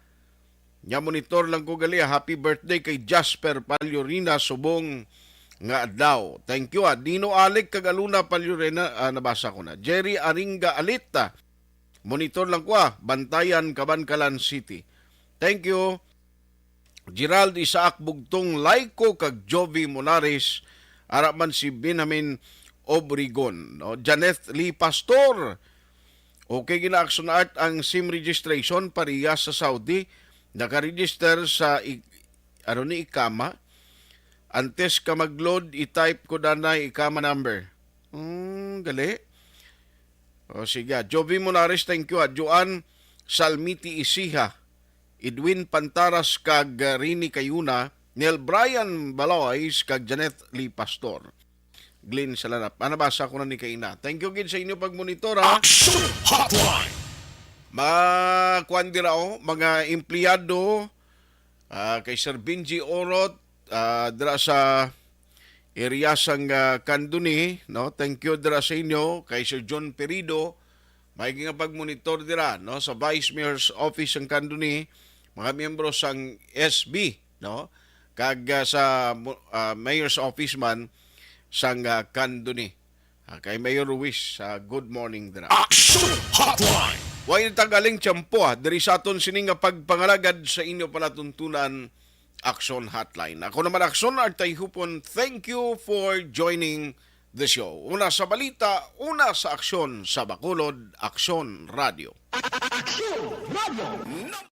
Nya monitor lang ko gali, happy birthday kay Jasper Palyorina, subong nga daw. Thank you Dino Alec kag Aluna Palyorina, nabasa ko na. Jerry Aringa Alita, monitor lang ko Bantayan, Cabancalan City. Thank you. Gerald Isaac Bugtong Laiko kag Jovi Monares araman si Benjamin Obregon, no? Janeth Lee Pastor. Okay gina-action art ang SIM registration pariya sa Saudi. Naka-register sa ni Ikama. Antes ka mag-load, i-type ko danay Ikama number. Gali. O sige, Jovi Monares, thank you. Joan Salmiti Isiha. Edwin Pantaras kag Rini Kayuna, Neil Brian Balois kag Janet Lee Pastor. Glenn Salanap. Anabasa ko na ni Kaina. Thank you gid sa inyo pagmonitor ha. Action Hotline. Mga empleyado kay Sir Benji Orot dira sa area sang Kanduni, no? Thank you dira sa inyo kay Sir John Perido. May nga pagmonitor dira no sa Vice Mayor's Office ng Kanduni, mga miyembro sang SB, no? Kag sa Mayor's Office man sang Kanduni. Kay Mayor Ruiz, good morning dira. Action Hotline. Way tagaling tiyempo diri sa aton sini nga pagpangalagad sa inyo palatuntunan Action Hotline. Ako naman Action Artay Hupon. Thank you for joining the show. Una sa balita, una sa aksyon sa Bacolod, Aksyon Radio. Action Radio.